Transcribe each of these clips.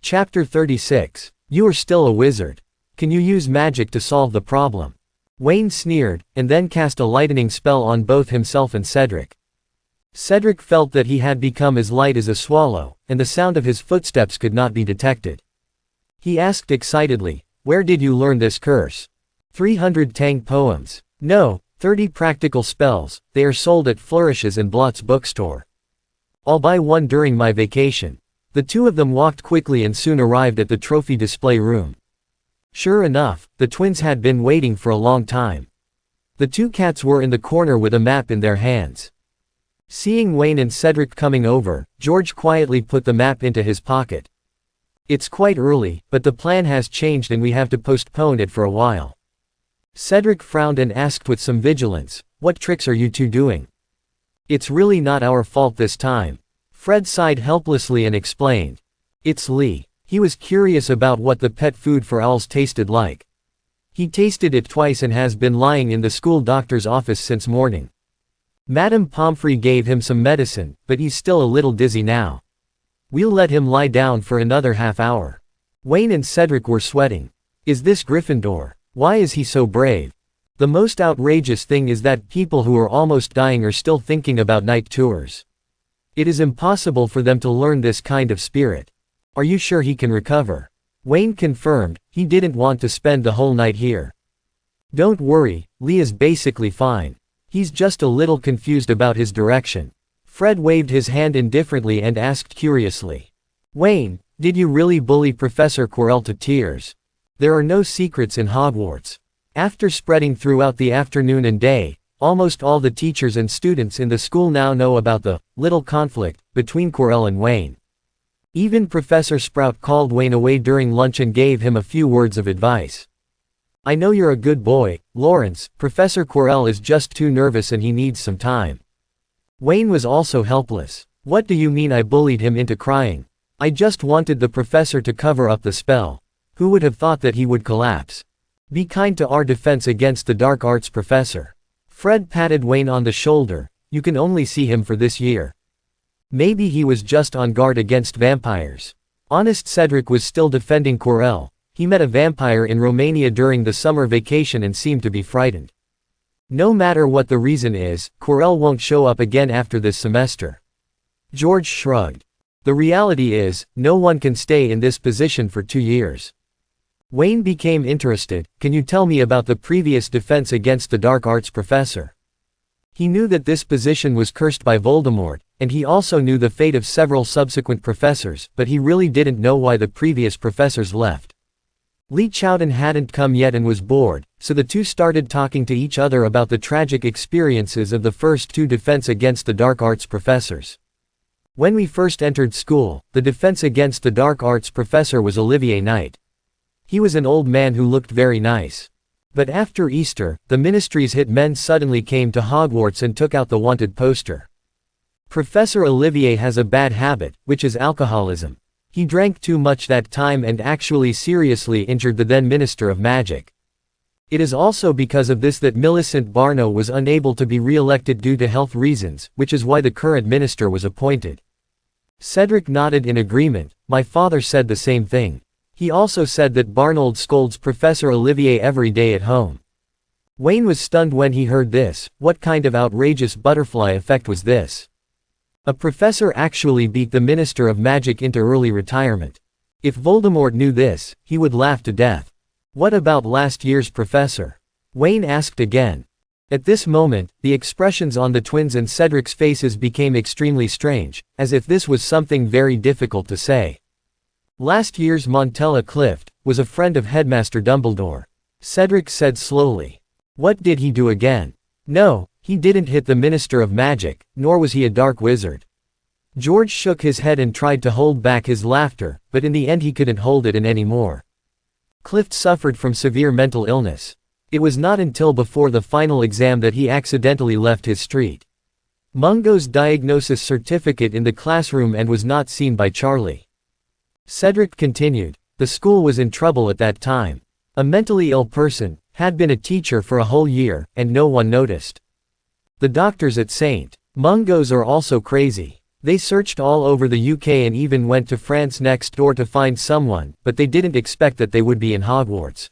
Chapter 36. You are still a wizard. Can you use magic to solve the problem? Wayne sneered, and then cast a lightning spell on both himself and Cedric. Cedric felt that he had become as light as a swallow, and the sound of his footsteps could not be detected. He asked excitedly, "Where did you learn this curse?" 300 Tang poems. No, 30 practical spells. They are sold at Flourishes and Blott's bookstore. I'll buy one during my vacation. The two of them walked quickly and soon arrived at the trophy display room. Sure enough, the twins had been waiting for a long time. The two cats were in the corner with a map in their hands. Seeing Wayne and Cedric coming over, George quietly put the map into his pocket. "It's quite early, but the plan has changed and we have to postpone it for a while." Cedric frowned and asked with some vigilance, "What tricks are you two doing?" "It's really not our fault this time." Fred sighed helplessly and explained. "It's Lee. He was curious about what the pet food for owls tasted like. He tasted it twice and has been lying in the school doctor's office since morning. Madame Pomfrey gave him some medicine, but he's still a little dizzy now. We'll let him lie down for another half hour." Wayne and Cedric were sweating. "Is this Gryffindor? Why is he so brave?" The most outrageous thing is that people who are almost dying are still thinking about night tours. It is impossible for them to learn this kind of spirit. "Are you sure he can recover?" Wayne confirmed, he didn't want to spend the whole night here. "Don't worry, Lee is basically fine. He's just a little confused about his direction." Fred waved his hand indifferently and asked curiously, "Wayne, did you really bully Professor Quirrell to tears? There are no secrets in Hogwarts." After spreading throughout the afternoon and day, almost all the teachers and students in the school now know about the little conflict between Quirrell and Wayne. Even Professor Sprout called Wayne away during lunch and gave him a few words of advice. "I know you're a good boy, Lawrence. Professor Quirrell is just too nervous and he needs some time." Wayne was also helpless. "What do you mean I bullied him into crying? I just wanted the professor to cover up the spell. Who would have thought that he would collapse? Be kind to our defense against the dark arts professor." Fred patted Wayne on the shoulder. "You can only see him for this year. Maybe he was just on guard against vampires." Honest Cedric was still defending Quirrell. He met a vampire in Romania during the summer vacation and seemed to be frightened. "No matter what the reason is, Quirrell won't show up again after this semester." George shrugged. "The reality is, no one can stay in this position for 2 years." Wayne became interested. "Can you tell me about the previous defense against the dark arts professor?" He knew that this position was cursed by Voldemort, and he also knew the fate of several subsequent professors, but he really didn't know why the previous professors left. Lee Chowden hadn't come yet and was bored, so the two started talking to each other about the tragic experiences of the first two defense against the dark arts professors. "When we first entered school, the defense against the dark arts professor was Olivier Knight. He was an old man who looked very nice. But after Easter, the Ministry's hit men suddenly came to Hogwarts and took out the wanted poster. Professor Olivier has a bad habit, which is alcoholism. He drank too much that time and actually seriously injured the then Minister of Magic. It is also because of this that Millicent Barnow was unable to be re-elected due to health reasons, which is why the current minister was appointed." Cedric nodded in agreement. "My father said the same thing. He also said that Barnold scolds Professor Olivier every day at home." Wayne was stunned when he heard this. What kind of outrageous butterfly effect was this? A professor actually beat the Minister of Magic into early retirement. If Voldemort knew this, he would laugh to death. "What about last year's professor?" Wayne asked again. At this moment, the expressions on the twins' and Cedric's faces became extremely strange, as if this was something very difficult to say. "Last year's Montella Clift was a friend of Headmaster Dumbledore," Cedric said slowly. "What did he do again?" "No, he didn't hit the Minister of Magic, nor was he a dark wizard." George shook his head and tried to hold back his laughter, but in the end he couldn't hold it in anymore. Clift suffered from severe mental illness. It was not until before the final exam that he accidentally left his street. Mungo's diagnosis certificate in the classroom and was not seen by Charlie. Cedric continued. "The school was in trouble at that time. A mentally ill person had been a teacher for a whole year, and no one noticed. The doctors at St. Mungo's are also crazy. They searched all over the UK and even went to France next door to find someone, but they didn't expect that they would be in Hogwarts.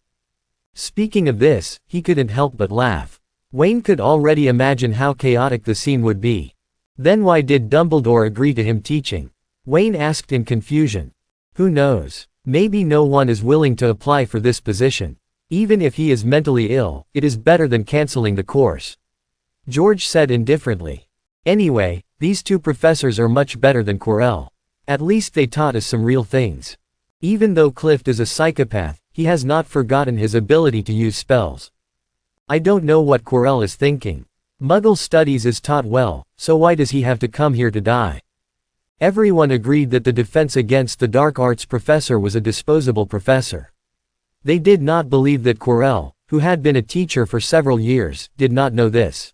Speaking of this, he couldn't help but laugh. Wayne could already imagine how chaotic the scene would be. Then why did Dumbledore agree to him teaching? Wayne asked in confusion. Who knows? Maybe no one is willing to apply for this position. Even if he is mentally ill, it is better than canceling the course. George said indifferently. Anyway, these two professors are much better than Quirrell. At least they taught us some real things. Even though Clift is a psychopath, he has not forgotten his ability to use spells. I don't know what Quirrell is thinking. Muggle studies is taught well, so why does he have to come here to die? Everyone agreed that the defense against the dark arts professor was a disposable professor. They did not believe that Quirrell, who had been a teacher for several years, did not know this.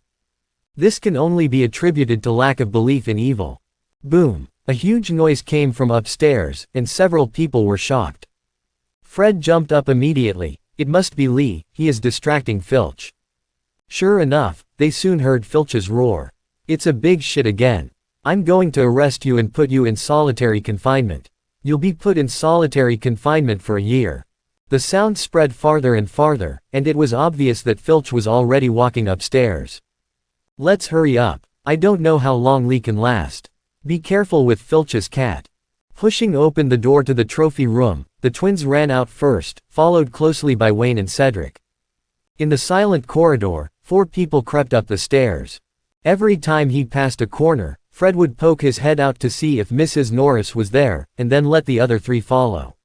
This can only be attributed to lack of belief in evil. Boom! A huge noise came from upstairs, and several people were shocked. Fred jumped up immediately. It must be Lee, he is distracting Filch. Sure enough, they soon heard Filch's roar. It's a big shit again. I'm going to arrest you and put you in solitary confinement. You'll be put in solitary confinement for a year. The sound spread farther and farther, and it was obvious that Filch was already walking upstairs. Let's hurry up. I don't know how long Lee can last. Be careful with Filch's cat. Pushing open the door to the trophy room, the twins ran out first, followed closely by Wayne and Cedric. In the silent corridor, 4 people crept up the stairs. Every time he passed a corner, Fred would poke his head out to see if Mrs. Norris was there, and then let the other 3 follow.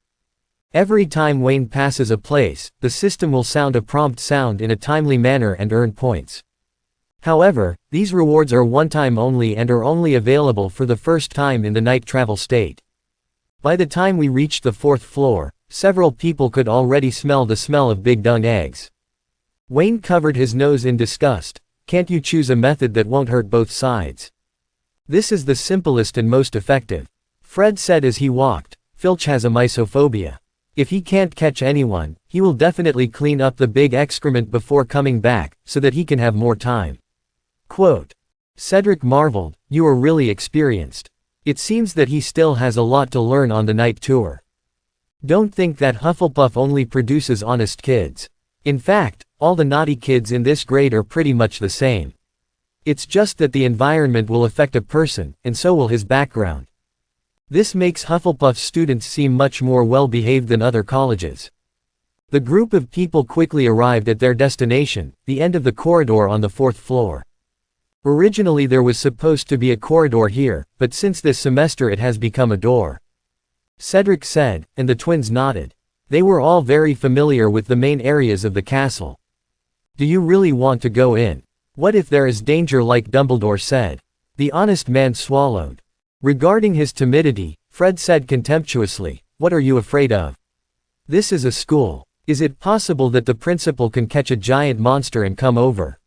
Every time Wayne passes a place, the system will sound a prompt sound in a timely manner and earn points. However, these rewards are one-time only and are only available for the first time in the night travel state. By the time we reached the 4th floor, several people could already smell the smell of big dung eggs. Wayne covered his nose in disgust. Can't you choose a method that won't hurt both sides? This is the simplest and most effective. Fred said as he walked. Filch has a mysophobia. If he can't catch anyone, he will definitely clean up the big excrement before coming back, so that he can have more time. Quote. Cedric marveled, you are really experienced. It seems that he still has a lot to learn on the night tour. Don't think that Hufflepuff only produces honest kids. In fact, all the naughty kids in this grade are pretty much the same. It's just that the environment will affect a person, and so will his background. This makes Hufflepuff students seem much more well-behaved than other colleges. The group of people quickly arrived at their destination, the end of the corridor on the 4th floor. Originally there was supposed to be a corridor here, but since this semester it has become a door. Cedric said, and the twins nodded. They were all very familiar with the main areas of the castle. Do you really want to go in? What if there is danger, like Dumbledore said? The honest man swallowed. Regarding his timidity, Fred said contemptuously, what are you afraid of? This is a school. Is it possible that the principal can catch a giant monster and come over?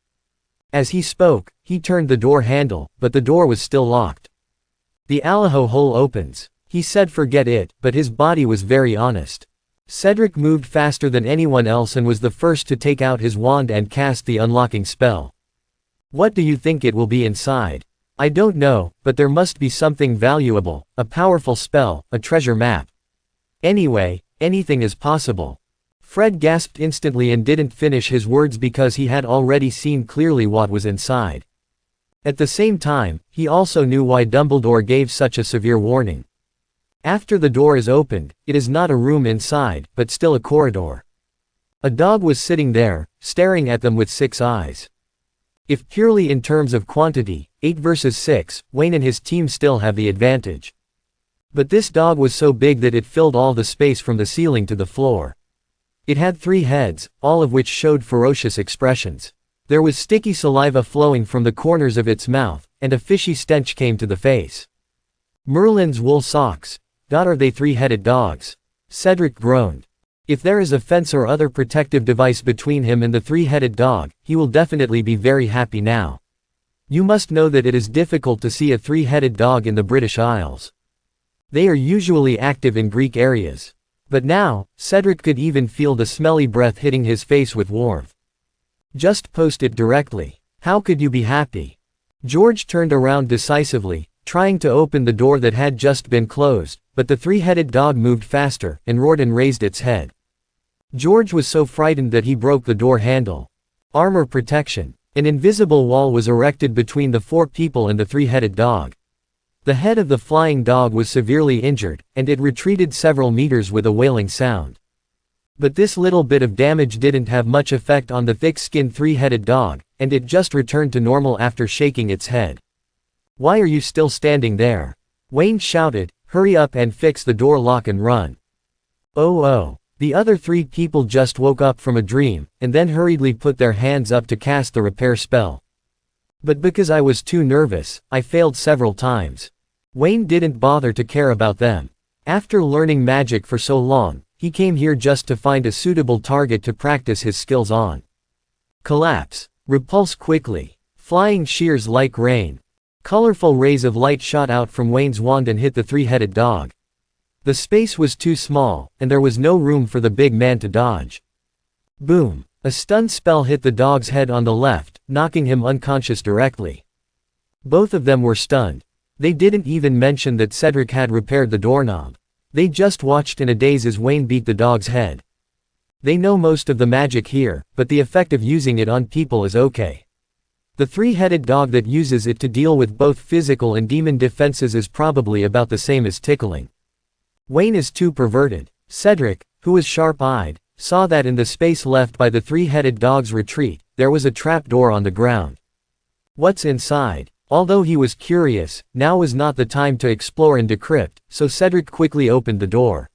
As he spoke, he turned the door handle, but the door was still locked. The Allaho hole opens. He said forget it, but his body was very honest. Cedric moved faster than anyone else and was the first to take out his wand and cast the unlocking spell. What do you think it will be inside? I don't know, but there must be something valuable, a powerful spell, a treasure map. Anyway, anything is possible. Fred gasped instantly and didn't finish his words because he had already seen clearly what was inside. At the same time, he also knew why Dumbledore gave such a severe warning. After the door is opened, it is not a room inside, but still a corridor. A dog was sitting there, staring at them with 6 eyes. If purely in terms of quantity, 8 versus 6, Wayne and his team still have the advantage. But this dog was so big that it filled all the space from the ceiling to the floor. It had 3 heads, all of which showed ferocious expressions. There was sticky saliva flowing from the corners of its mouth, and a fishy stench came to the face. Merlin's wool socks. God, are they 3-headed dogs? Cedric groaned. If there is a fence or other protective device between him and the 3-headed dog, he will definitely be very happy now. You must know that it is difficult to see a 3-headed dog in the British Isles. They are usually active in Greek areas. But now, Cedric could even feel the smelly breath hitting his face with warmth. Just post it directly. How could you be happy? George turned around decisively, trying to open the door that had just been closed, but the three-headed dog moved faster, and roared and raised its head. George was so frightened that he broke the door handle. Armor protection. An invisible wall was erected between the four people and the three-headed dog. The head of the flying dog was severely injured, and it retreated several meters with a wailing sound. But this little bit of damage didn't have much effect on the thick-skinned three-headed dog, and it just returned to normal after shaking its head. "Why are you still standing there?" Wayne shouted. "Hurry up and fix the door lock and run." Oh. The other three people just woke up from a dream, and then hurriedly put their hands up to cast the repair spell. But because I was too nervous, I failed several times. Wayne didn't bother to care about them. After learning magic for so long, he came here just to find a suitable target to practice his skills on. Collapse. Repulse quickly. Flying shears like rain. Colorful rays of light shot out from Wayne's wand and hit the three-headed dog. The space was too small, and there was no room for the big man to dodge. Boom! A stun spell hit the dog's head on the left, knocking him unconscious directly. Both of them were stunned. They didn't even mention that Cedric had repaired the doorknob. They just watched in a daze as Wayne beat the dog's head. They know most of the magic here, but the effect of using it on people is okay. The three-headed dog that uses it to deal with both physical and demon defenses is probably about the same as tickling. Wayne is too perverted. Cedric, who was sharp-eyed, saw that in the space left by the three-headed dog's retreat, there was a trapdoor on the ground. What's inside? Although he was curious, now was not the time to explore and decrypt, so Cedric quickly opened the door.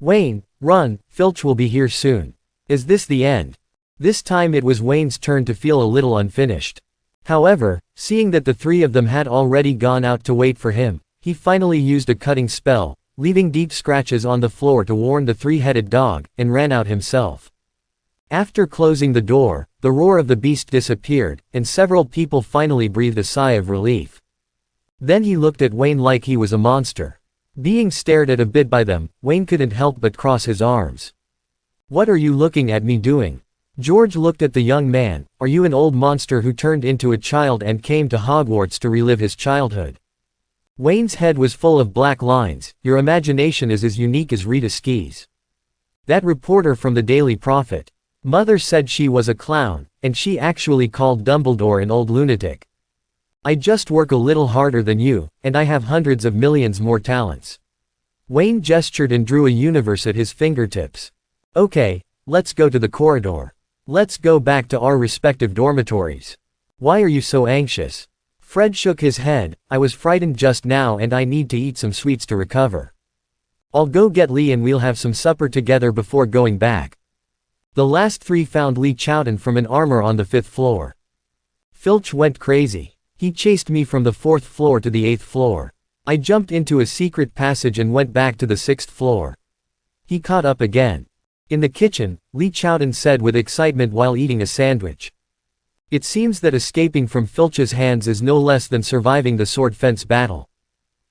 "Wayne, run, Filch will be here soon." Is this the end? This time it was Wayne's turn to feel a little unfinished. However, seeing that the three of them had already gone out to wait for him, he finally used a cutting spell, leaving deep scratches on the floor to warn the three-headed dog, and ran out himself. After closing the door, the roar of the beast disappeared, and several people finally breathed a sigh of relief. Then he looked at Wayne like he was a monster. Being stared at a bit by them, Wayne couldn't help but cross his arms. "What are you looking at me doing?" George looked at the young man. "Are you an old monster who turned into a child and came to Hogwarts to relive his childhood?" Wayne's head was full of black lines. "Your imagination is as unique as Rita Skee's. That reporter from the Daily Prophet. Mother said she was a clown, and she actually called Dumbledore an old lunatic. I just work a little harder than you, and I have hundreds of millions more talents." Wayne gestured and drew a universe at his fingertips. "Okay, let's go to the corridor. Let's go back to our respective dormitories. Why are you so anxious?" Fred shook his head. "I was frightened just now and I need to eat some sweets to recover. I'll go get Lee and we'll have some supper together before going back." The last three found Lee Chowden from an armor on the 5th floor. Filch went crazy. He chased me from the 4th floor to the 8th floor. I jumped into a secret passage and went back to the 6th floor. He caught up again. In the kitchen, Lee Chowden said with excitement while eating a sandwich. "It seems that escaping from Filch's hands is no less than surviving the sword fence battle.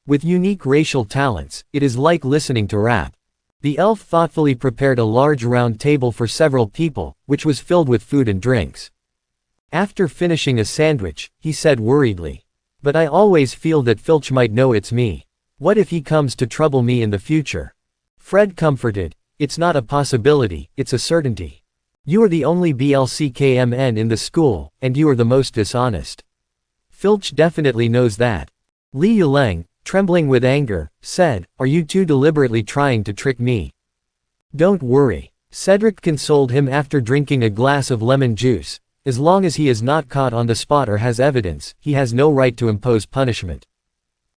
With unique racial talents, it is like listening to rap." The elf thoughtfully prepared a large round table for several people, which was filled with food and drinks. After finishing a sandwich, he said worriedly, "But I always feel that Filch might know it's me. What if he comes to trouble me in the future?" Fred comforted, "It's not a possibility, it's a certainty. You are the only BLCKMN in the school, and you are the most dishonest. Filch definitely knows that." Li Yuleng, trembling with anger, said, "Are you two deliberately trying to trick me?" "Don't worry." Cedric consoled him after drinking a glass of lemon juice. "As long as he is not caught on the spot or has evidence, he has no right to impose punishment."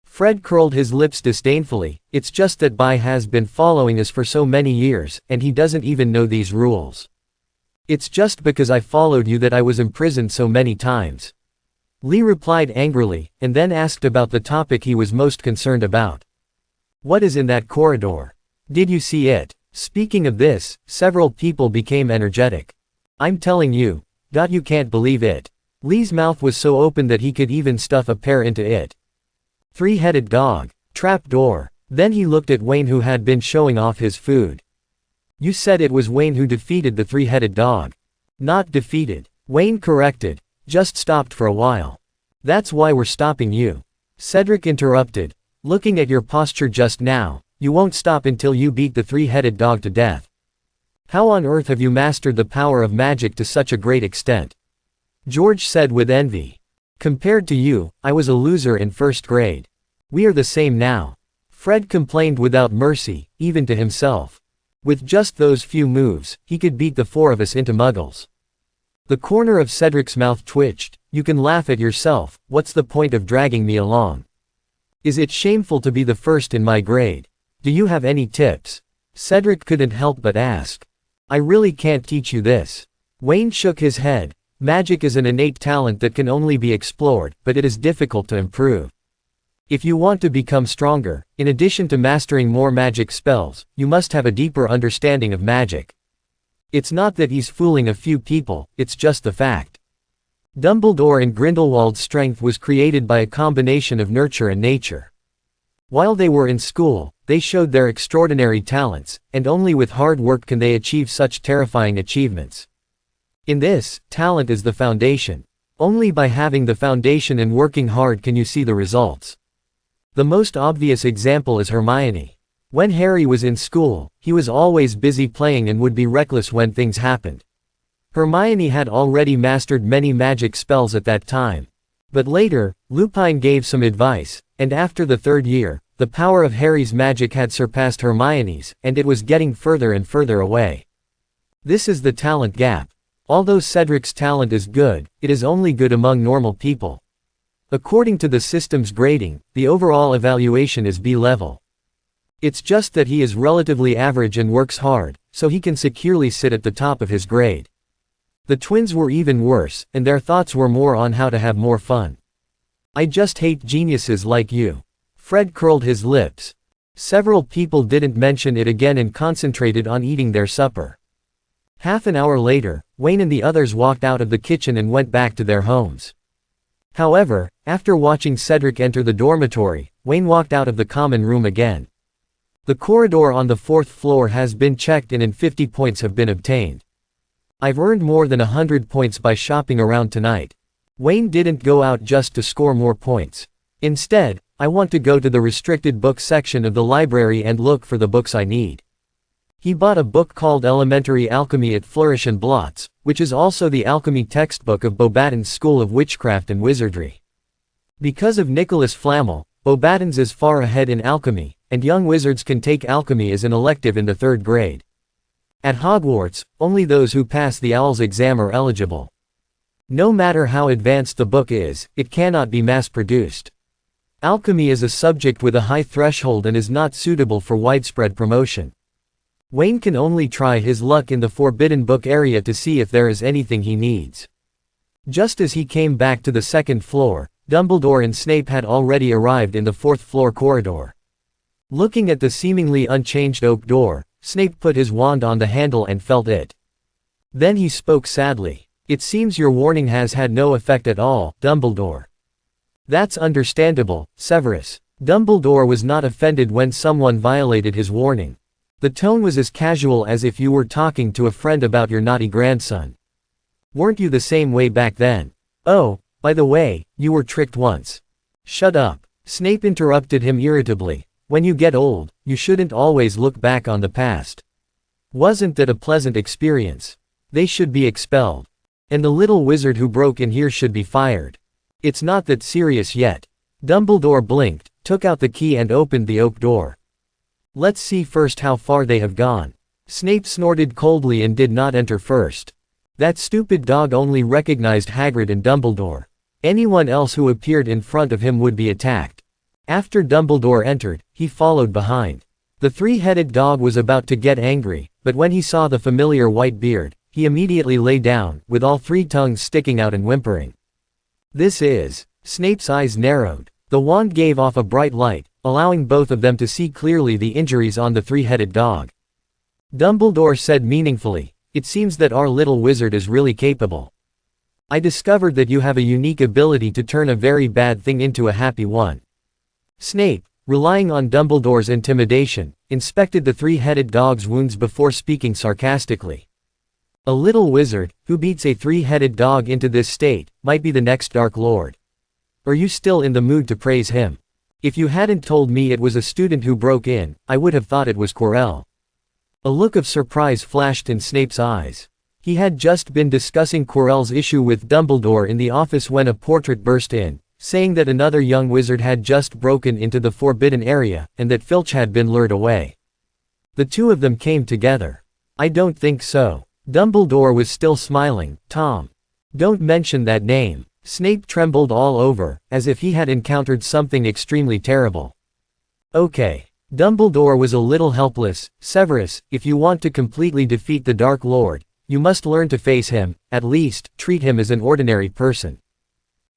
Fred curled his lips disdainfully. "It's just that Bai has been following us for so many years, and he doesn't even know these rules. It's just because I followed you that I was imprisoned so many times." Lee replied angrily, and then asked about the topic he was most concerned about. "What is in that corridor? Did you see it?" Speaking of this, several people became energetic. "I'm telling you. You can't believe it." Lee's mouth was so open that he could even stuff a pear into it. Three-headed dog. Trap door. Then he looked at Wayne who had been showing off his food. "You said it was Wayne who defeated the three-headed dog." "Not defeated." Wayne corrected. "Just stopped for a while. That's why we're stopping you." Cedric interrupted. Looking at your posture just now, you won't stop until you beat the three-headed dog to death. How on earth have you mastered the power of magic to such a great extent? George said with envy. Compared to you, I was a loser in first grade. We are the same now. Fred complained without mercy, even to himself. With just those few moves, he could beat the four of us into muggles. The corner of Cedric's mouth twitched. You can laugh at yourself, what's the point of dragging me along? Is it shameful to be the first in my grade? Do you have any tips? Cedric couldn't help but ask. I really can't teach you this. Wayne shook his head. Magic is an innate talent that can only be explored, but it is difficult to improve. If you want to become stronger, in addition to mastering more magic spells, you must have a deeper understanding of magic. It's not that he's fooling a few people, it's just the fact. Dumbledore and Grindelwald's strength was created by a combination of nurture and nature. While they were in school, they showed their extraordinary talents, and only with hard work can they achieve such terrifying achievements. In this, talent is the foundation. Only by having the foundation and working hard can you see the results. The most obvious example is Hermione. When Harry was in school, he was always busy playing and would be reckless when things happened. Hermione had already mastered many magic spells at that time. But later, Lupin gave some advice, and after the third year, the power of Harry's magic had surpassed Hermione's, and it was getting further and further away. This is the talent gap. Although Cedric's talent is good, it is only good among normal people. According to the system's grading, the overall evaluation is B-level. It's just that he is relatively average and works hard, so he can securely sit at the top of his grade. The twins were even worse, and their thoughts were more on how to have more fun. I just hate geniuses like you. Fred curled his lips. Several people didn't mention it again and concentrated on eating their supper. Half an hour later, Wayne and the others walked out of the kitchen and went back to their homes. However, after watching Cedric enter the dormitory, Wayne walked out of the common room again. The corridor on the 4th floor has been checked in and 50 points have been obtained. I've earned more than 100 points by shopping around tonight. Wayne didn't go out just to score more points. Instead, I want to go to the restricted books section of the library and look for the books I need. He bought a book called Elementary Alchemy at Flourish and Blotts, which is also the alchemy textbook of Beauxbaton's School of Witchcraft and Wizardry. Because of Nicholas Flamel, Beauxbaton's is far ahead in alchemy, and young wizards can take alchemy as an elective in the 3rd grade. At Hogwarts, only those who pass the OWL's exam are eligible. No matter how advanced the book is, it cannot be mass-produced. Alchemy is a subject with a high threshold and is not suitable for widespread promotion. Wayne can only try his luck in the forbidden book area to see if there is anything he needs. Just as he came back to the 2nd floor, Dumbledore and Snape had already arrived in the 4th floor corridor. Looking at the seemingly unchanged oak door, Snape put his wand on the handle and felt it. Then he spoke sadly. It seems your warning has had no effect at all, Dumbledore. That's understandable, Severus. Dumbledore was not offended when someone violated his warning. The tone was as casual as if you were talking to a friend about your naughty grandson. Weren't you the same way back then? Oh, by the way, you were tricked once. Shut up. Snape interrupted him irritably. When you get old, you shouldn't always look back on the past. Wasn't that a pleasant experience? They should be expelled. And the little wizard who broke in here should be fired. It's not that serious yet. Dumbledore blinked, took out the key and opened the oak door. Let's see first how far they have gone. Snape snorted coldly and did not enter first. That stupid dog only recognized Hagrid and Dumbledore. Anyone else who appeared in front of him would be attacked. After Dumbledore entered, he followed behind. The three-headed dog was about to get angry, but when he saw the familiar white beard, he immediately lay down, with all three tongues sticking out and whimpering. This is... Snape's eyes narrowed. The wand gave off a bright light, allowing both of them to see clearly the injuries on the three-headed dog. Dumbledore said meaningfully, "It seems that our little wizard is really capable. I discovered that you have a unique ability to turn a very bad thing into a happy one." Snape, relying on Dumbledore's intimidation, inspected the three-headed dog's wounds before speaking sarcastically. A little wizard, who beats a three-headed dog into this state, might be the next Dark Lord. Are you still in the mood to praise him? If you hadn't told me it was a student who broke in, I would have thought it was Quirrell." A look of surprise flashed in Snape's eyes. He had just been discussing Quirrell's issue with Dumbledore in the office when a portrait burst in, saying that another young wizard had just broken into the forbidden area, and that Filch had been lured away. The two of them came together. "I don't think so." Dumbledore was still smiling. "Tom. Don't mention that name." Snape trembled all over, as if he had encountered something extremely terrible. "Okay." Dumbledore was a little helpless. "Severus, if you want to completely defeat the Dark Lord, you must learn to face him, at least, treat him as an ordinary person."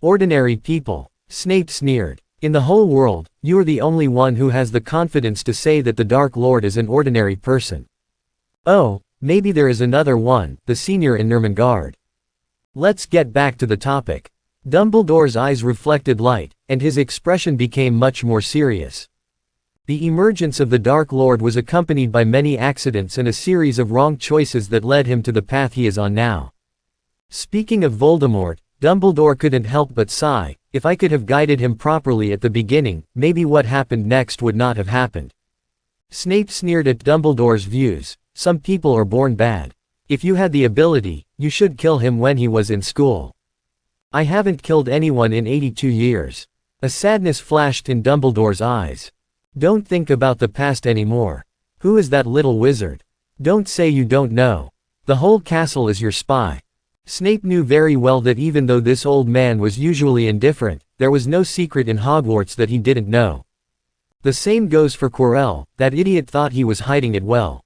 "Ordinary people?" Snape sneered. "In the whole world, you are the only one who has the confidence to say that the Dark Lord is an ordinary person." "Oh, maybe there is another one, the senior in Ermengarde. Let's get back to the topic." Dumbledore's eyes reflected light, and his expression became much more serious. "The emergence of the Dark Lord was accompanied by many accidents and a series of wrong choices that led him to the path he is on now. Speaking of Voldemort, Dumbledore couldn't help but sigh. If I could have guided him properly at the beginning, maybe what happened next would not have happened." Snape sneered at Dumbledore's views. "Some people are born bad. If you had the ability, you should kill him when he was in school." "I haven't killed anyone in 82 years. A sadness flashed in Dumbledore's eyes. "Don't think about the past anymore. Who is that little wizard? Don't say you don't know. The whole castle is your spy." Snape knew very well that even though this old man was usually indifferent, there was no secret in Hogwarts that he didn't know. The same goes for Quirrell. That idiot thought he was hiding it well.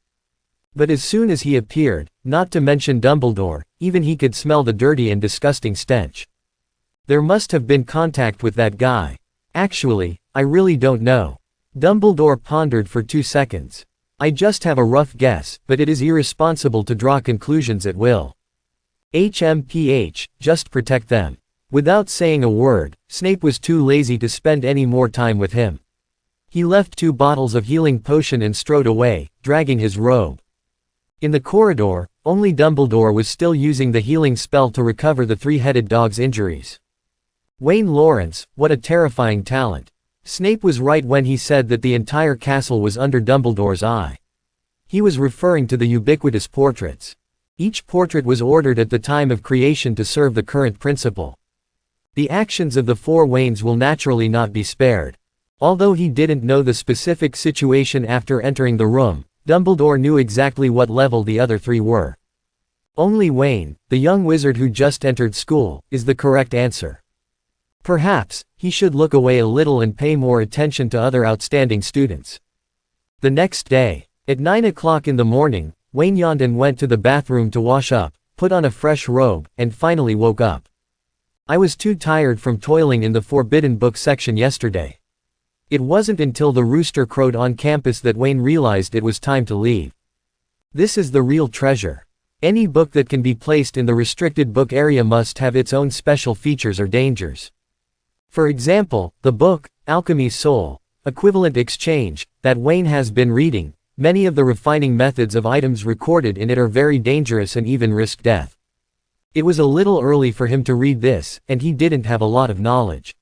But as soon as he appeared, not to mention Dumbledore, even he could smell the dirty and disgusting stench. There must have been contact with that guy. "Actually, I really don't know." Dumbledore pondered for 2 seconds. "I just have a rough guess, but it is irresponsible to draw conclusions at will. HMPH, just protect them." Without saying a word, Snape was too lazy to spend any more time with him. He left 2 bottles of healing potion and strode away, dragging his robe. In the corridor, only Dumbledore was still using the healing spell to recover the 3-headed dog's injuries. Wayne Lawrence, what a terrifying talent. Snape was right when he said that the entire castle was under Dumbledore's eye. He was referring to the ubiquitous portraits. Each portrait was ordered at the time of creation to serve the current principle. The actions of the 4 Waynes will naturally not be spared. Although he didn't know the specific situation after entering the room, Dumbledore knew exactly what level the other 3 were. Only Wayne, the young wizard who just entered school, is the correct answer. Perhaps, he should look away a little and pay more attention to other outstanding students. The next day, at 9 o'clock in the morning, Wayne yawned and went to the bathroom to wash up, put on a fresh robe, and finally woke up. "I was too tired from toiling in the forbidden book section yesterday." It wasn't until the rooster crowed on campus that Wayne realized it was time to leave. This is the real treasure. Any book that can be placed in the restricted book area must have its own special features or dangers. For example, the book, Alchemy's Soul, Equivalent Exchange, that Wayne has been reading, many of the refining methods of items recorded in it are very dangerous and even risk death. It was a little early for him to read this, and he didn't have a lot of knowledge.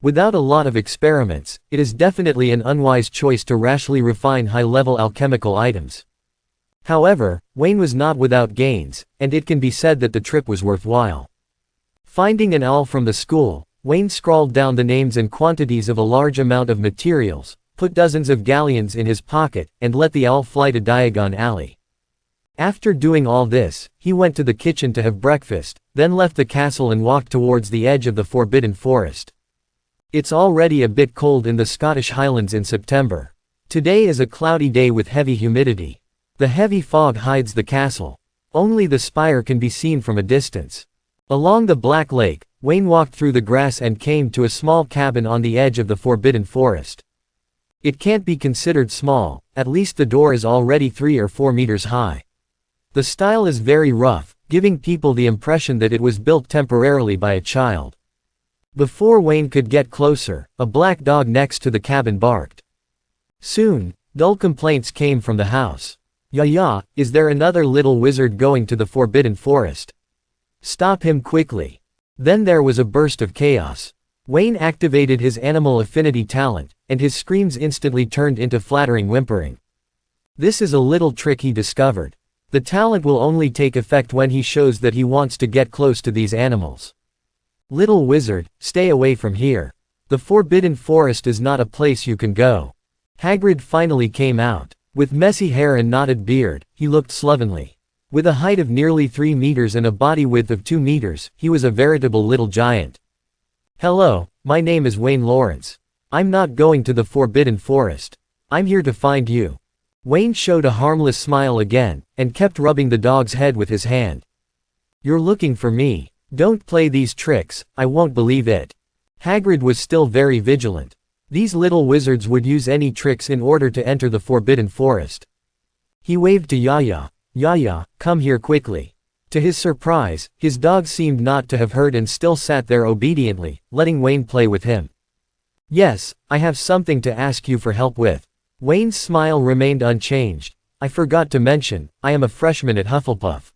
Without a lot of experiments, it is definitely an unwise choice to rashly refine high-level alchemical items. However, Wayne was not without gains, and it can be said that the trip was worthwhile. Finding an owl from the school, Wayne scrawled down the names and quantities of a large amount of materials, put dozens of galleons in his pocket, and let the owl fly to Diagon Alley. After doing all this, he went to the kitchen to have breakfast, then left the castle and walked towards the edge of the Forbidden Forest. It's already a bit cold in the Scottish Highlands in September. Today is a cloudy day with heavy humidity. The heavy fog hides the castle. Only the spire can be seen from a distance. Along the Black Lake, Wayne walked through the grass and came to a small cabin on the edge of the Forbidden Forest. It can't be considered small, at least the door is already 3 or 4 meters high. The style is very rough, giving people the impression that it was built temporarily by a child. Before Wayne could get closer, a black dog next to the cabin barked. Soon, dull complaints came from the house. "Yaya, is there another little wizard going to the Forbidden Forest? Stop him quickly." Then there was a burst of chaos. Wayne activated his animal affinity talent, and his screams instantly turned into flattering whimpering. This is a little trick he discovered. The talent will only take effect when he shows that he wants to get close to these animals. Little wizard, stay away from here. The Forbidden Forest is not a place you can go. Hagrid finally came out. With messy hair and knotted beard, he looked slovenly. With a height of nearly 3 meters and a body width of 2 meters, he was a veritable little giant. Hello, my name is Wayne Lawrence. I'm not going to the Forbidden Forest. I'm here to find you. Wayne showed a harmless smile again, and kept rubbing the dog's head with his hand. You're looking for me. Don't play these tricks, I won't believe it. Hagrid was still very vigilant. These little wizards would use any tricks in order to enter the Forbidden Forest. He waved to Yaya. Yaya, come here quickly. To his surprise, his dog seemed not to have heard and still sat there obediently, letting Wayne play with him. Yes, I have something to ask you for help with. Wayne's smile remained unchanged. I forgot to mention, I am a freshman at Hufflepuff.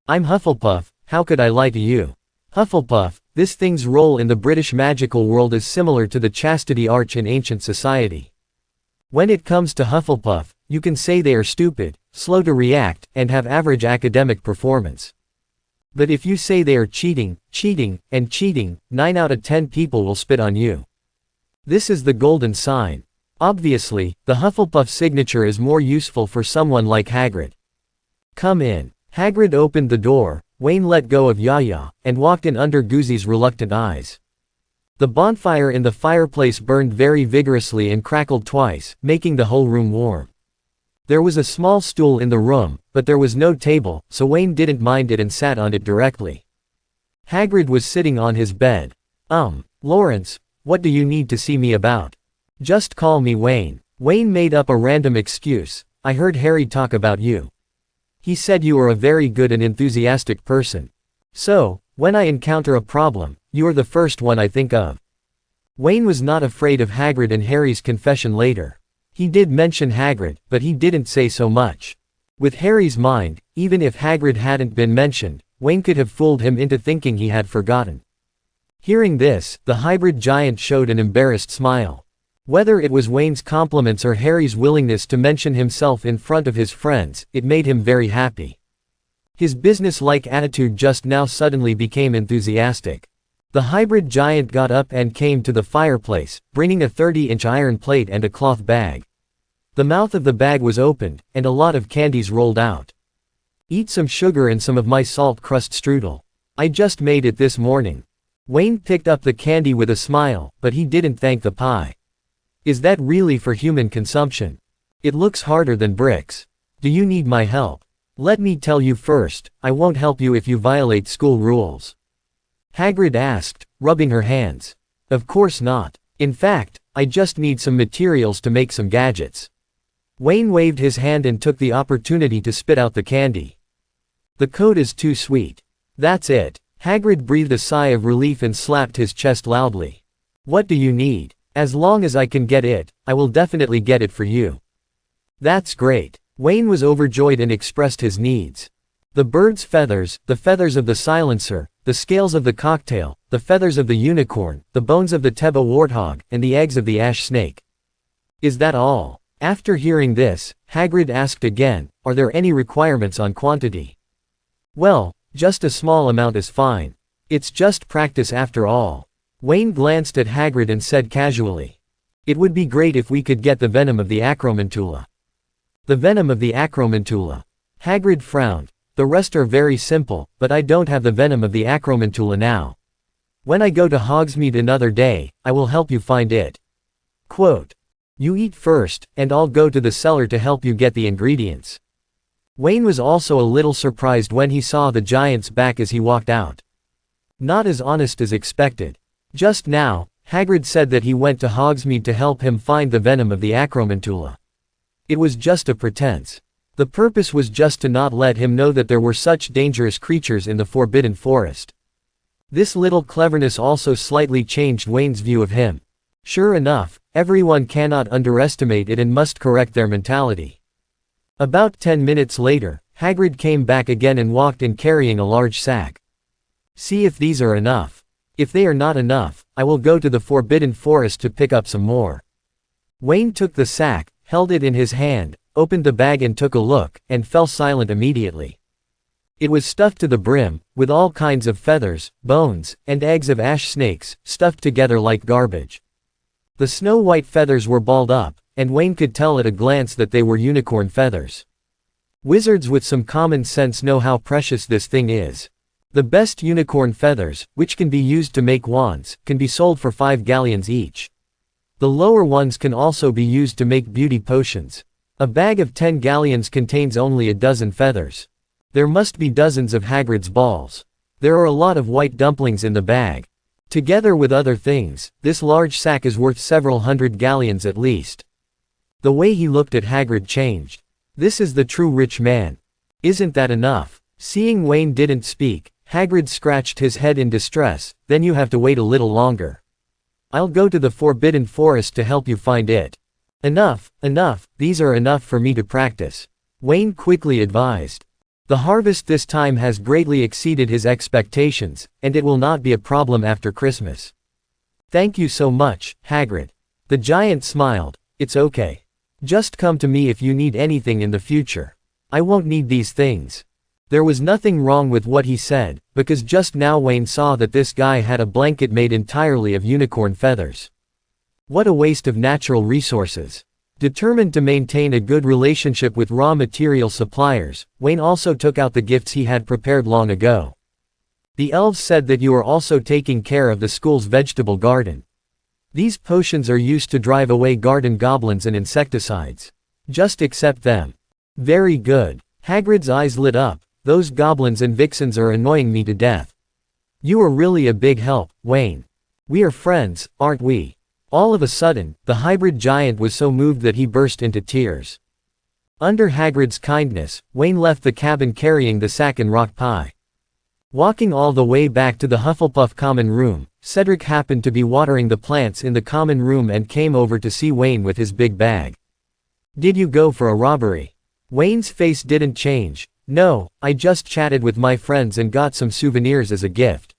I'm Hufflepuff, how could I lie to you? Hufflepuff, this thing's role in the British magical world is similar to the Chastity Arch in ancient society. When it comes to Hufflepuff, you can say they are stupid, slow to react, and have average academic performance. But if you say they are cheating, and cheating, 9 out of 10 people will spit on you. This is the golden sign. Obviously, the Hufflepuff signature is more useful for someone like Hagrid. Come in. Hagrid opened the door, Wayne let go of Yaya, and walked in under Goozy's reluctant eyes. The bonfire in the fireplace burned very vigorously and crackled twice, making the whole room warm. There was a small stool in the room, but there was no table, so Wayne didn't mind it and sat on it directly. Hagrid was sitting on his bed. Lawrence, what do you need to see me about? Just call me Wayne. Wayne made up a random excuse. I heard Harry talk about you. He said you are a very good and enthusiastic person. So, when I encounter a problem, you are the first one I think of. Wayne was not afraid of Hagrid and Harry's confession later. He did mention Hagrid, but he didn't say so much. With Harry's mind, even if Hagrid hadn't been mentioned, Wayne could have fooled him into thinking he had forgotten. Hearing this, the hybrid giant showed an embarrassed smile. Whether it was Wayne's compliments or Harry's willingness to mention himself in front of his friends, it made him very happy. His business-like attitude just now suddenly became enthusiastic. The hybrid giant got up and came to the fireplace, bringing a 30-inch iron plate and a cloth bag. The mouth of the bag was opened, and a lot of candies rolled out. Eat some sugar and some of my salt crust strudel. I just made it this morning. Wayne picked up the candy with a smile, but he didn't thank the pie. Is that really for human consumption? It looks harder than bricks. Do you need my help? Let me tell you first, I won't help you if you violate school rules. Hagrid asked, rubbing her hands. Of course not. In fact, I just need some materials to make some gadgets. Wayne waved his hand and took the opportunity to spit out the candy. The code is too sweet. That's it. Hagrid breathed a sigh of relief and slapped his chest loudly. What do you need? As long as I can get it, I will definitely get it for you. That's great. Wayne was overjoyed and expressed his needs. The bird's feathers, the feathers of the silencer, the scales of the cocktail, the feathers of the unicorn, the bones of the Teba warthog, and the eggs of the ash snake. Is that all? After hearing this, Hagrid asked again, are there any requirements on quantity? Well, just a small amount is fine. It's just practice after all. Wayne glanced at Hagrid and said casually. It would be great if we could get the venom of the Acromantula. The venom of the Acromantula. Hagrid frowned. The rest are very simple, but I don't have the venom of the Acromantula now. When I go to Hogsmeade another day, I will help you find it. Quote. You eat first, and I'll go to the cellar to help you get the ingredients. Wayne was also a little surprised when he saw the giant's back as he walked out. Not as honest as expected. Just now, Hagrid said that he went to Hogsmeade to help him find the venom of the Acromantula. It was just a pretense. The purpose was just to not let him know that there were such dangerous creatures in the Forbidden Forest. This little cleverness also slightly changed Wayne's view of him. Sure enough, everyone cannot underestimate it and must correct their mentality. About 10 minutes later, Hagrid came back again and walked in carrying a large sack. See if these are enough. If they are not enough, I will go to the Forbidden Forest to pick up some more. Wayne took the sack, held it in his hand, opened the bag and took a look, and fell silent immediately. It was stuffed to the brim, with all kinds of feathers, bones, and eggs of ash snakes, stuffed together like garbage. The snow-white feathers were balled up, and Wayne could tell at a glance that they were unicorn feathers. Wizards with some common sense know how precious this thing is. The best unicorn feathers, which can be used to make wands, can be sold for 5 galleons each. The lower ones can also be used to make beauty potions. A bag of 10 galleons contains only a dozen feathers. There must be dozens of Hagrid's balls. There are a lot of white dumplings in the bag. Together with other things, this large sack is worth several hundred galleons at least. The way he looked at Hagrid changed. This is the true rich man. Isn't that enough? Seeing Wayne didn't speak, Hagrid scratched his head in distress. Then you have to wait a little longer. I'll go to the Forbidden Forest to help you find it. Enough, these are enough for me to practice, Wayne quickly advised. The harvest this time has greatly exceeded his expectations, and it will not be a problem after Christmas. Thank you so much, Hagrid. The giant smiled. It's okay. Just come to me if you need anything in the future. I won't need these things. There was nothing wrong with what he said, because just now Wayne saw that this guy had a blanket made entirely of unicorn feathers. What a waste of natural resources. Determined to maintain a good relationship with raw material suppliers, Wayne also took out the gifts he had prepared long ago. The elves said that you are also taking care of the school's vegetable garden. These potions are used to drive away garden goblins and insecticides. Just accept them. Very good. Hagrid's eyes lit up. Those goblins and vixens are annoying me to death. You are really a big help, Wayne. We are friends, aren't we? All of a sudden, the hybrid giant was so moved that he burst into tears. Under Hagrid's kindness, Wayne left the cabin carrying the sack and rock pie. Walking all the way back to the Hufflepuff common room, Cedric happened to be watering the plants in the common room and came over to see Wayne with his big bag. Did you go for a robbery? Wayne's face didn't change. No, I just chatted with my friends and got some souvenirs as a gift.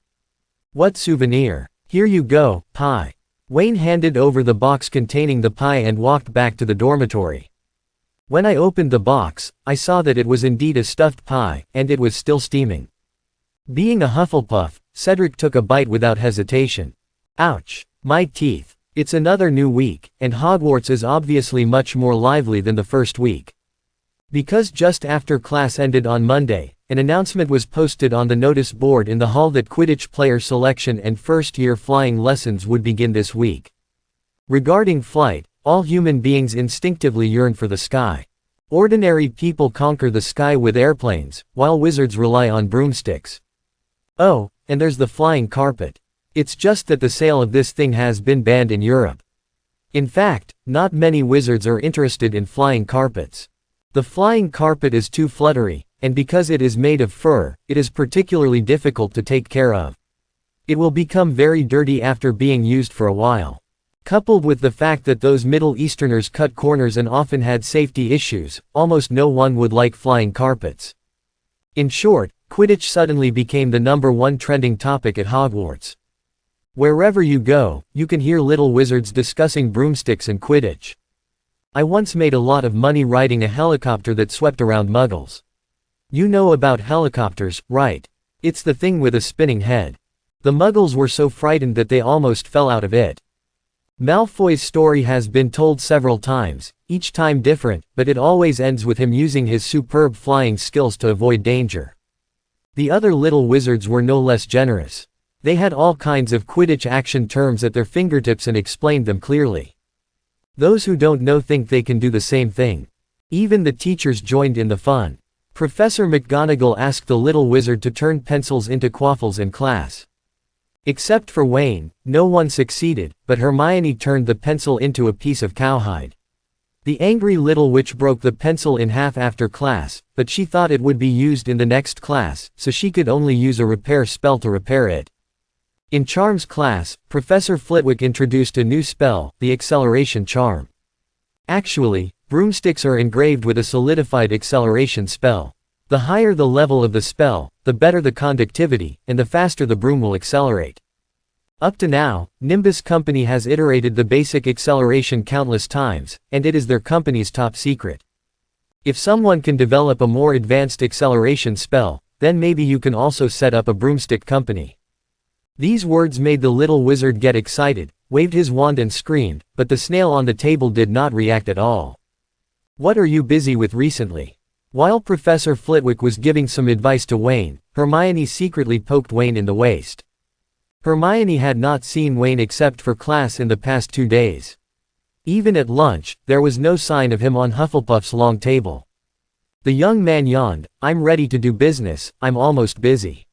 What souvenir? Here you go, pie. Wayne handed over the box containing the pie and walked back to the dormitory. When I opened the box, I saw that it was indeed a stuffed pie, and it was still steaming. Being a Hufflepuff, Cedric took a bite without hesitation. Ouch! My teeth. It's another new week, and Hogwarts is obviously much more lively than the first week. Because just after class ended on Monday, an announcement was posted on the notice board in the hall that Quidditch player selection and first-year flying lessons would begin this week. Regarding flight, all human beings instinctively yearn for the sky. Ordinary people conquer the sky with airplanes, while wizards rely on broomsticks. Oh, and there's the flying carpet. It's just that the sale of this thing has been banned in Europe. In fact, not many wizards are interested in flying carpets. The flying carpet is too fluttery, and because it is made of fur, it is particularly difficult to take care of. It will become very dirty after being used for a while. Coupled with the fact that those Middle Easterners cut corners and often had safety issues, almost no one would like flying carpets. In short, Quidditch suddenly became the #1 trending topic at Hogwarts. Wherever you go, you can hear little wizards discussing broomsticks and Quidditch. I once made a lot of money riding a helicopter that swept around muggles. You know about helicopters, right? It's the thing with a spinning head. The muggles were so frightened that they almost fell out of it. Malfoy's story has been told several times, each time different, but it always ends with him using his superb flying skills to avoid danger. The other little wizards were no less generous. They had all kinds of Quidditch action terms at their fingertips and explained them clearly. Those who don't know think they can do the same thing. Even the teachers joined in the fun. Professor McGonagall asked the little wizard to turn pencils into quaffles in class. Except for Wayne, no one succeeded, but Hermione turned the pencil into a piece of cowhide. The angry little witch broke the pencil in half after class, but she thought it would be used in the next class, so she could only use a repair spell to repair it. In Charms class, Professor Flitwick introduced a new spell, the Acceleration Charm. Actually, broomsticks are engraved with a solidified acceleration spell. The higher the level of the spell, the better the conductivity, and the faster the broom will accelerate. Up to now, Nimbus Company has iterated the basic acceleration countless times, and it is their company's top secret. If someone can develop a more advanced acceleration spell, then maybe you can also set up a broomstick company. These words made the little wizard get excited, waved his wand and screamed, but the snail on the table did not react at all. What are you busy with recently? While Professor Flitwick was giving some advice to Wayne, Hermione secretly poked Wayne in the waist. Hermione had not seen Wayne except for class in the past 2 days. Even at lunch, there was no sign of him on Hufflepuff's long table. The young man yawned. I'm ready to do business, I'm almost busy.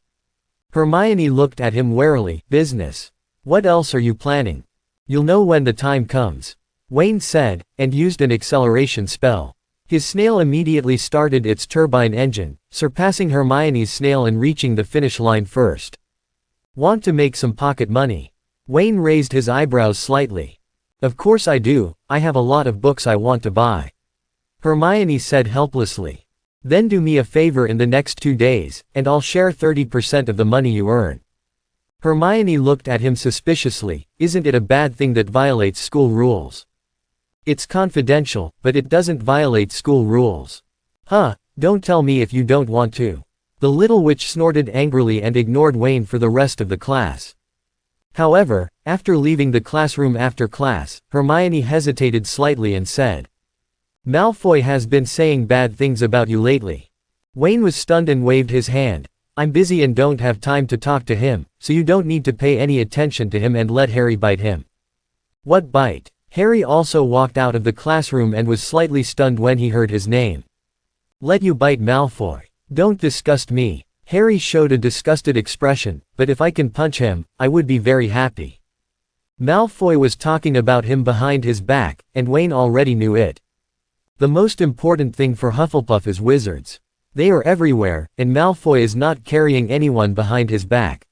Hermione looked at him warily. Business? What else are you planning? You'll know when the time comes. Wayne said, and used an acceleration spell. His snail immediately started its turbine engine, surpassing Hermione's snail and reaching the finish line first. Want to make some pocket money? Wayne raised his eyebrows slightly. Of course I do, I have a lot of books I want to buy. Hermione said helplessly. Then do me a favor in the next 2 days, and I'll share 30% of the money you earn. Hermione looked at him suspiciously. Isn't it a bad thing that violates school rules? It's confidential, but it doesn't violate school rules. Huh, don't tell me if you don't want to. The little witch snorted angrily and ignored Wayne for the rest of the class. However, after leaving the classroom after class, Hermione hesitated slightly and said, Malfoy has been saying bad things about you lately. Wayne was stunned and waved his hand. I'm busy and don't have time to talk to him, so you don't need to pay any attention to him and let Harry bite him. What bite? Harry also walked out of the classroom and was slightly stunned when he heard his name. Let you bite Malfoy? Don't disgust me. Harry showed a disgusted expression, but if I can punch him, I would be very happy. Malfoy was talking about him behind his back, and Wayne already knew it. The most important thing for Hufflepuff is wizards. They are everywhere, and Malfoy is not carrying anyone behind his back.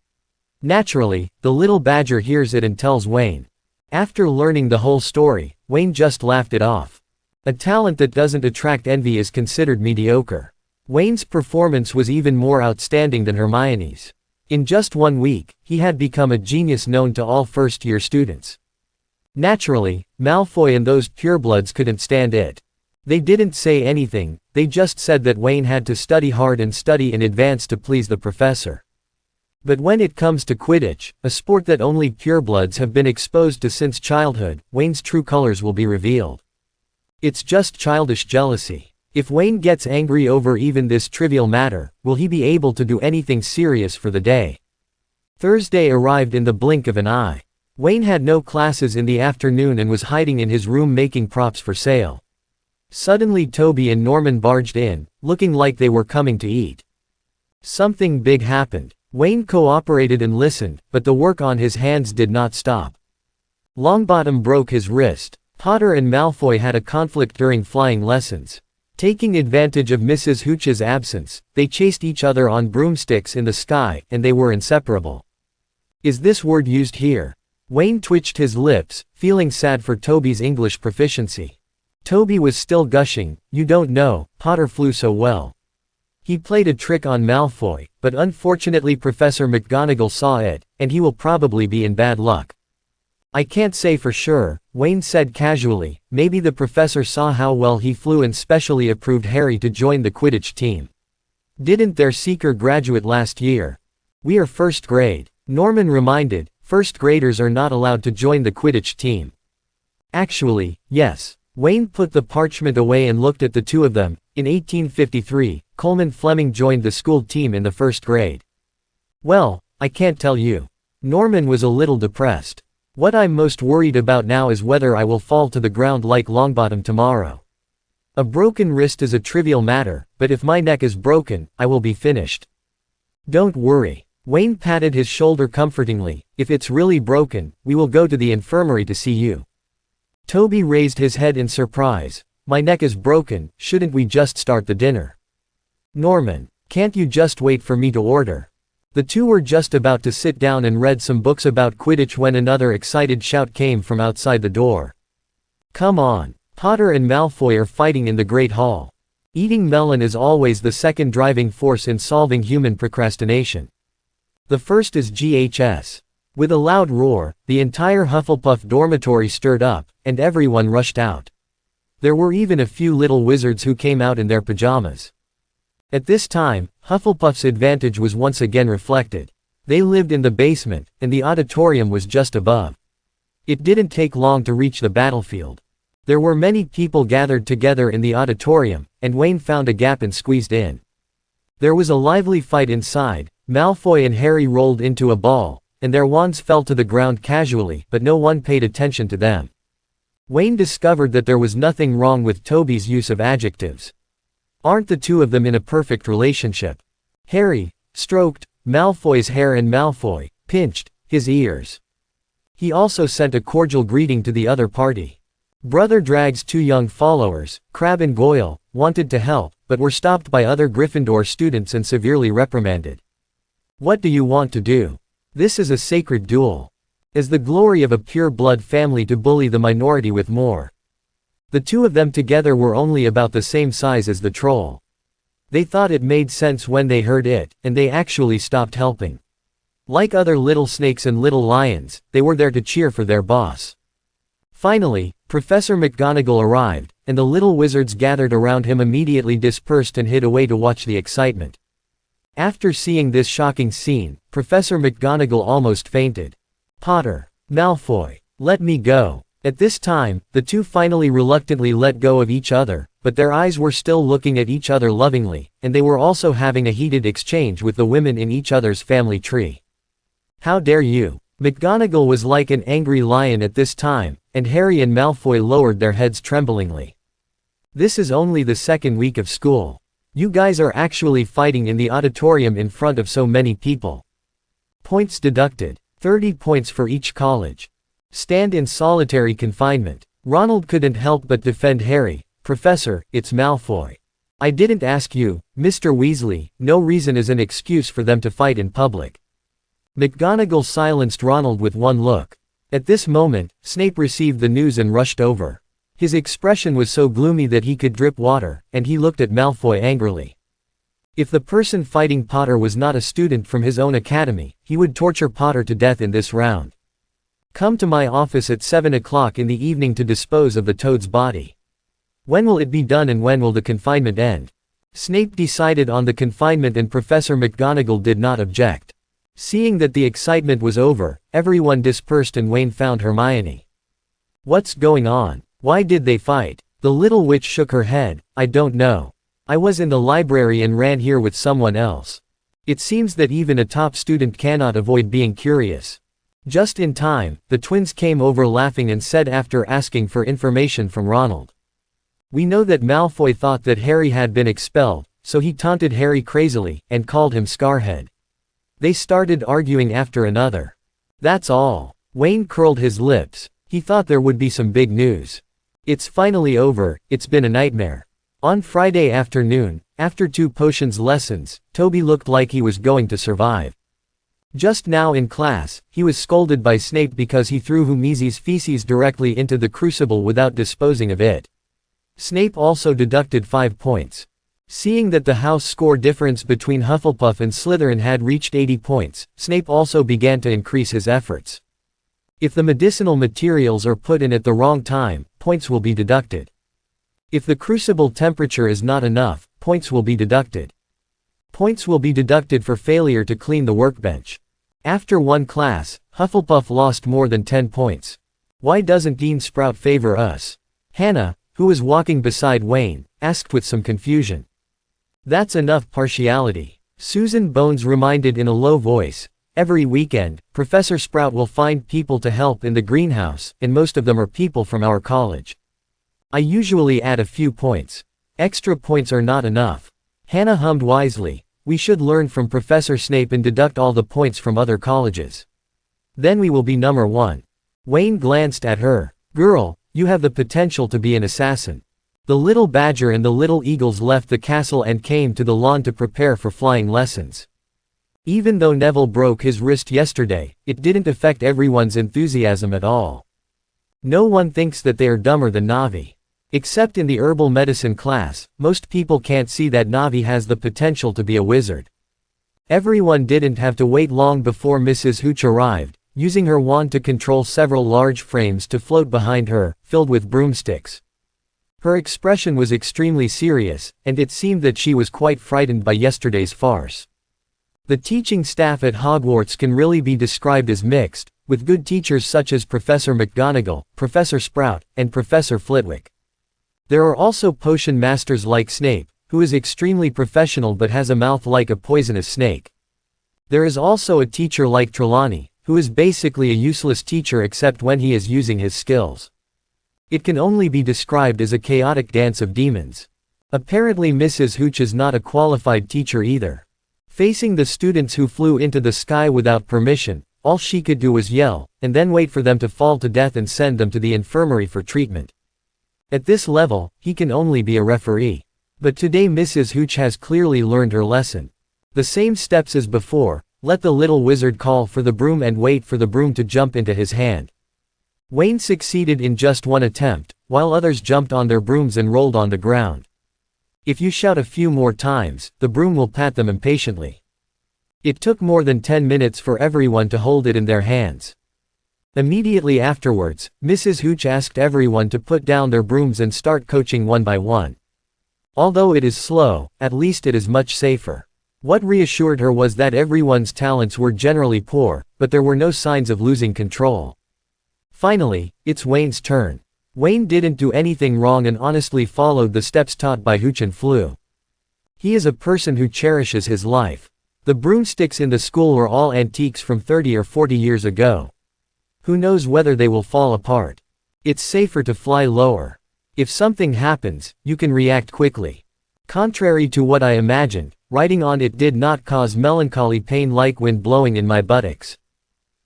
Naturally, the little badger hears it and tells Wayne. After learning the whole story, Wayne just laughed it off. A talent that doesn't attract envy is considered mediocre. Wayne's performance was even more outstanding than Hermione's. In just 1 week, he had become a genius known to all first-year students. Naturally, Malfoy and those purebloods couldn't stand it. They didn't say anything, they just said that Wayne had to study hard and study in advance to please the professor. But when it comes to Quidditch, a sport that only purebloods have been exposed to since childhood, Wayne's true colors will be revealed. It's just childish jealousy. If Wayne gets angry over even this trivial matter, will he be able to do anything serious for the day? Thursday arrived in the blink of an eye. Wayne had no classes in the afternoon and was hiding in his room making props for sale. Suddenly Toby and Norman barged in, looking like they were coming to eat. Something big happened. Wayne cooperated and listened, but the work on his hands did not stop. Longbottom broke his wrist. Potter and Malfoy had a conflict during flying lessons. Taking advantage of Mrs. Hooch's absence, they chased each other on broomsticks in the sky, and they were inseparable. Is this word used here? Wayne twitched his lips, feeling sad for Toby's English proficiency. Toby was still gushing. You don't know, Potter flew so well. He played a trick on Malfoy, but unfortunately Professor McGonagall saw it, and he will probably be in bad luck. I can't say for sure, Wayne said casually. Maybe the professor saw how well he flew and specially approved Harry to join the Quidditch team. Didn't their seeker graduate last year? We are first grade. Norman reminded. First graders are not allowed to join the Quidditch team. Actually, yes. Wayne put the parchment away and looked at the two of them. In 1853, Coleman Fleming joined the school team in the first grade. Well, I can't tell you. Norman was a little depressed. What I'm most worried about now is whether I will fall to the ground like Longbottom tomorrow. A broken wrist is a trivial matter, but if my neck is broken, I will be finished. Don't worry. Wayne patted his shoulder comfortingly. If it's really broken, we will go to the infirmary to see you. Toby raised his head in surprise. My neck is broken, shouldn't we just start the dinner? Norman, can't you just wait for me to order? The two were just about to sit down and read some books about Quidditch when another excited shout came from outside the door. Come on. Potter and Malfoy are fighting in the Great Hall. Eating melon is always the second driving force in solving human procrastination. The first is GHS. With a loud roar, the entire Hufflepuff dormitory stirred up, and everyone rushed out. There were even a few little wizards who came out in their pajamas. At this time, Hufflepuff's advantage was once again reflected. They lived in the basement, and the auditorium was just above. It didn't take long to reach the battlefield. There were many people gathered together in the auditorium, and Wayne found a gap and squeezed in. There was a lively fight inside. Malfoy and Harry rolled into a ball, and their wands fell to the ground casually, but no one paid attention to them. Wayne discovered that there was nothing wrong with Toby's use of adjectives. Aren't the two of them in a perfect relationship? Harry stroked Malfoy's hair and Malfoy pinched his ears. He also sent a cordial greeting to the other party. Brother Drag's two young followers, Crabbe and Goyle, wanted to help, but were stopped by other Gryffindor students and severely reprimanded. What do you want to do? This is a sacred duel. Is the glory of a pure-blood family to bully the minority with more? The two of them together were only about the same size as the troll. They thought it made sense when they heard it, and they actually stopped helping. Like other little snakes and little lions, they were there to cheer for their boss. Finally, Professor McGonagall arrived, and the little wizards gathered around him immediately dispersed and hid away to watch the excitement. After seeing this shocking scene, Professor McGonagall almost fainted. Potter, Malfoy, let me go. At this time, the two finally reluctantly let go of each other, but their eyes were still looking at each other lovingly, and they were also having a heated exchange with the women in each other's family tree. How dare you? McGonagall was like an angry lion at this time, and Harry and Malfoy lowered their heads tremblingly. This is only the second week of school. You guys are actually fighting in the auditorium in front of so many people. Points deducted. 30 points for each college. Stand in solitary confinement. Ronald couldn't help but defend Harry. Professor, it's Malfoy. I didn't ask you, Mr. Weasley. No reason is an excuse for them to fight in public. McGonagall silenced Ronald with one look. At this moment, Snape received the news and rushed over. His expression was so gloomy that he could drip water, and he looked at Malfoy angrily. If the person fighting Potter was not a student from his own academy, he would torture Potter to death in this round. Come to my office at 7 o'clock in the evening to dispose of the toad's body. When will it be done and when will the confinement end? Snape decided on the confinement and Professor McGonagall did not object. Seeing that the excitement was over, everyone dispersed and Wayne found Hermione. What's going on? Why did they fight? The little witch shook her head. I don't know. I was in the library and ran here with someone else. It seems that even a top student cannot avoid being curious. Just in time, the twins came over laughing and said after asking for information from Ronald. We know that Malfoy thought that Harry had been expelled, so he taunted Harry crazily, and called him Scarhead. They started arguing after another. That's all. Wayne curled his lips. He thought there would be some big news. It's finally over, it's been a nightmare. On Friday afternoon, after 2 potions lessons, Toby looked like he was going to survive. Just now in class, he was scolded by Snape because he threw Humeezy's feces directly into the crucible without disposing of it. Snape also deducted 5 points. Seeing that the house score difference between Hufflepuff and Slytherin had reached 80 points, Snape also began to increase his efforts. If the medicinal materials are put in at the wrong time, points will be deducted. If the crucible temperature is not enough, points will be deducted. Points will be deducted for failure to clean the workbench. After one class, Hufflepuff lost more than 10 points. Why doesn't Dean Sprout favor us? Hannah, who was walking beside Wayne, asked with some confusion. That's enough partiality. Susan Bones reminded in a low voice. Every weekend, Professor Sprout will find people to help in the greenhouse, and most of them are people from our college. I usually add a few points. Extra points are not enough. Hannah hummed wisely. We should learn from Professor Snape and deduct all the points from other colleges. Then we will be number 1. Wayne glanced at her. Girl, you have the potential to be an assassin. The little badger and the little eagles left the castle and came to the lawn to prepare for flying lessons. Even though Neville broke his wrist yesterday, it didn't affect everyone's enthusiasm at all. No one thinks that they are dumber than Navi. Except in the herbal medicine class, most people can't see that Navi has the potential to be a wizard. Everyone didn't have to wait long before Mrs. Hooch arrived. using her wand to control several large frames to float behind her, filled with broomsticks. Her expression was extremely serious, and it seemed that she was quite frightened by yesterday's farce. The teaching staff at Hogwarts can really be described as mixed, with good teachers such as Professor McGonagall, Professor Sprout, and Professor Flitwick. There are also potion masters like Snape, who is extremely professional but has a mouth like a poisonous snake. There is also a teacher like Trelawney, who is basically a useless teacher except when he is using his skills. It can only be described as a chaotic dance of demons. Apparently Mrs. Hooch is not a qualified teacher either. Facing the students who flew into the sky without permission, all she could do was yell, and then wait for them to fall to death and send them to the infirmary for treatment. At this level, he can only be a referee. But today Mrs. Hooch has clearly learned her lesson. The same steps as before: let the little wizard call for the broom and wait for the broom to jump into his hand. Wayne succeeded in just one attempt, while others jumped on their brooms and rolled on the ground. If you shout a few more times, the broom will pat them impatiently. It took more than 10 minutes for everyone to hold it in their hands. Immediately afterwards, Mrs. Hooch asked everyone to put down their brooms and start coaching one by one. Although it is slow, at least it is much safer. What reassured her was that everyone's talents were generally poor, but there were no signs of losing control. Finally, it's Wayne's turn. Wayne didn't do anything wrong and honestly followed the steps taught by Hooch and Flew. He is a person who cherishes his life. The broomsticks in the school were all antiques from 30 or 40 years ago. Who knows whether they will fall apart? It's safer to fly lower. If something happens, you can react quickly. Contrary to what I imagined, riding on it did not cause melancholy pain like wind blowing in my buttocks.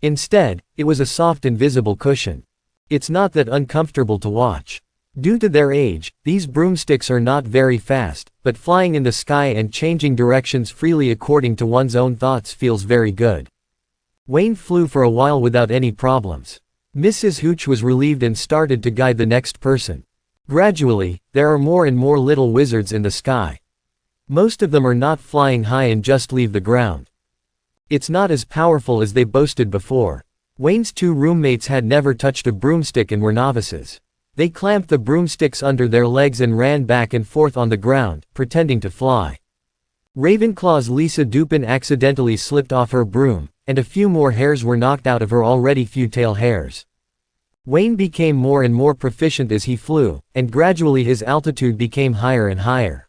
Instead, it was a soft invisible cushion. It's not that uncomfortable to watch. Due to their age, these broomsticks are not very fast, but flying in the sky and changing directions freely according to one's own thoughts feels very good. Wayne flew for a while without any problems. Mrs. Hooch was relieved and started to guide the next person. Gradually, there are more and more little wizards in the sky. Most of them are not flying high and just leave the ground. It's not as powerful as they boasted before. Wayne's two roommates had never touched a broomstick and were novices. They clamped the broomsticks under their legs and ran back and forth on the ground, pretending to fly. Ravenclaw's Lisa Dupin accidentally slipped off her broom, and a few more hairs were knocked out of her already few tail hairs. Wayne became more and more proficient as he flew, and gradually his altitude became higher and higher.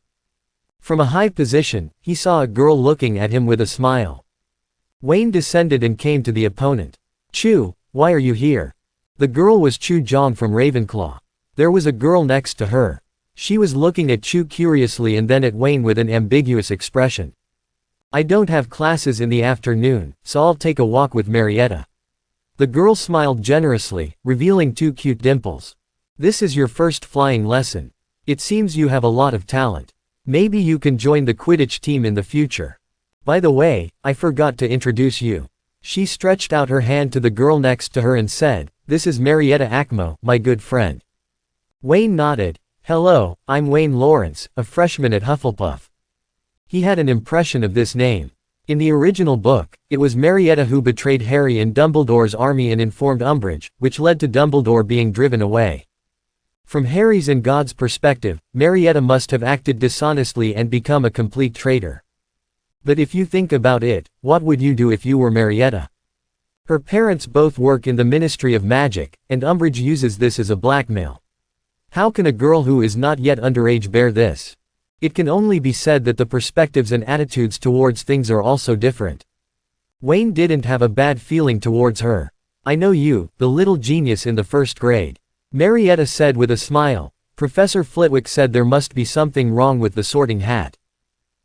From a high position, he saw a girl looking at him with a smile. Wayne descended and came to the opponent. "Chu, why are you here?" The girl was Chu Jong from Ravenclaw. There was a girl next to her. She was looking at Chu curiously and then at Wayne with an ambiguous expression. "I don't have classes in the afternoon, so I'll take a walk with Marietta." The girl smiled generously, revealing two cute dimples. "This is your first flying lesson. It seems you have a lot of talent. Maybe you can join the Quidditch team in the future. By the way, I forgot to introduce you." She stretched out her hand to the girl next to her and said, "This is Marietta Acmo, my good friend." Wayne nodded. "Hello, I'm Wayne Lawrence, a freshman at Hufflepuff." He had an impression of this name. In the original book, it was Marietta who betrayed Harry and Dumbledore's army and informed Umbridge, which led to Dumbledore being driven away. From Harry's and God's perspective, Marietta must have acted dishonestly and become a complete traitor. But if you think about it, what would you do if you were Marietta? Her parents both work in the Ministry of Magic, and Umbridge uses this as a blackmail. How can a girl who is not yet underage bear this? It can only be said that the perspectives and attitudes towards things are also different. Wayne didn't have a bad feeling towards her. "I know you, the little genius in the first grade," Marietta said with a smile. "Professor Flitwick said there must be something wrong with the Sorting Hat.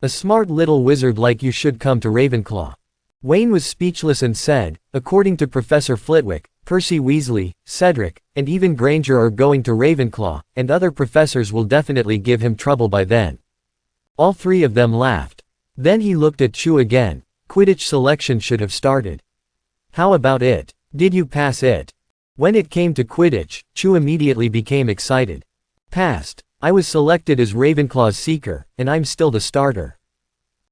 A smart little wizard like you should come to Ravenclaw." Wayne was speechless and said, "According to Professor Flitwick, Percy Weasley, Cedric, and even Granger are going to Ravenclaw, and other professors will definitely give him trouble by then." All three of them laughed. Then he looked at Chu again. "Quidditch selection should have started. How about it? Did you pass it?" When it came to Quidditch, Chu immediately became excited. "Passed. I was selected as Ravenclaw's seeker, and I'm still the starter."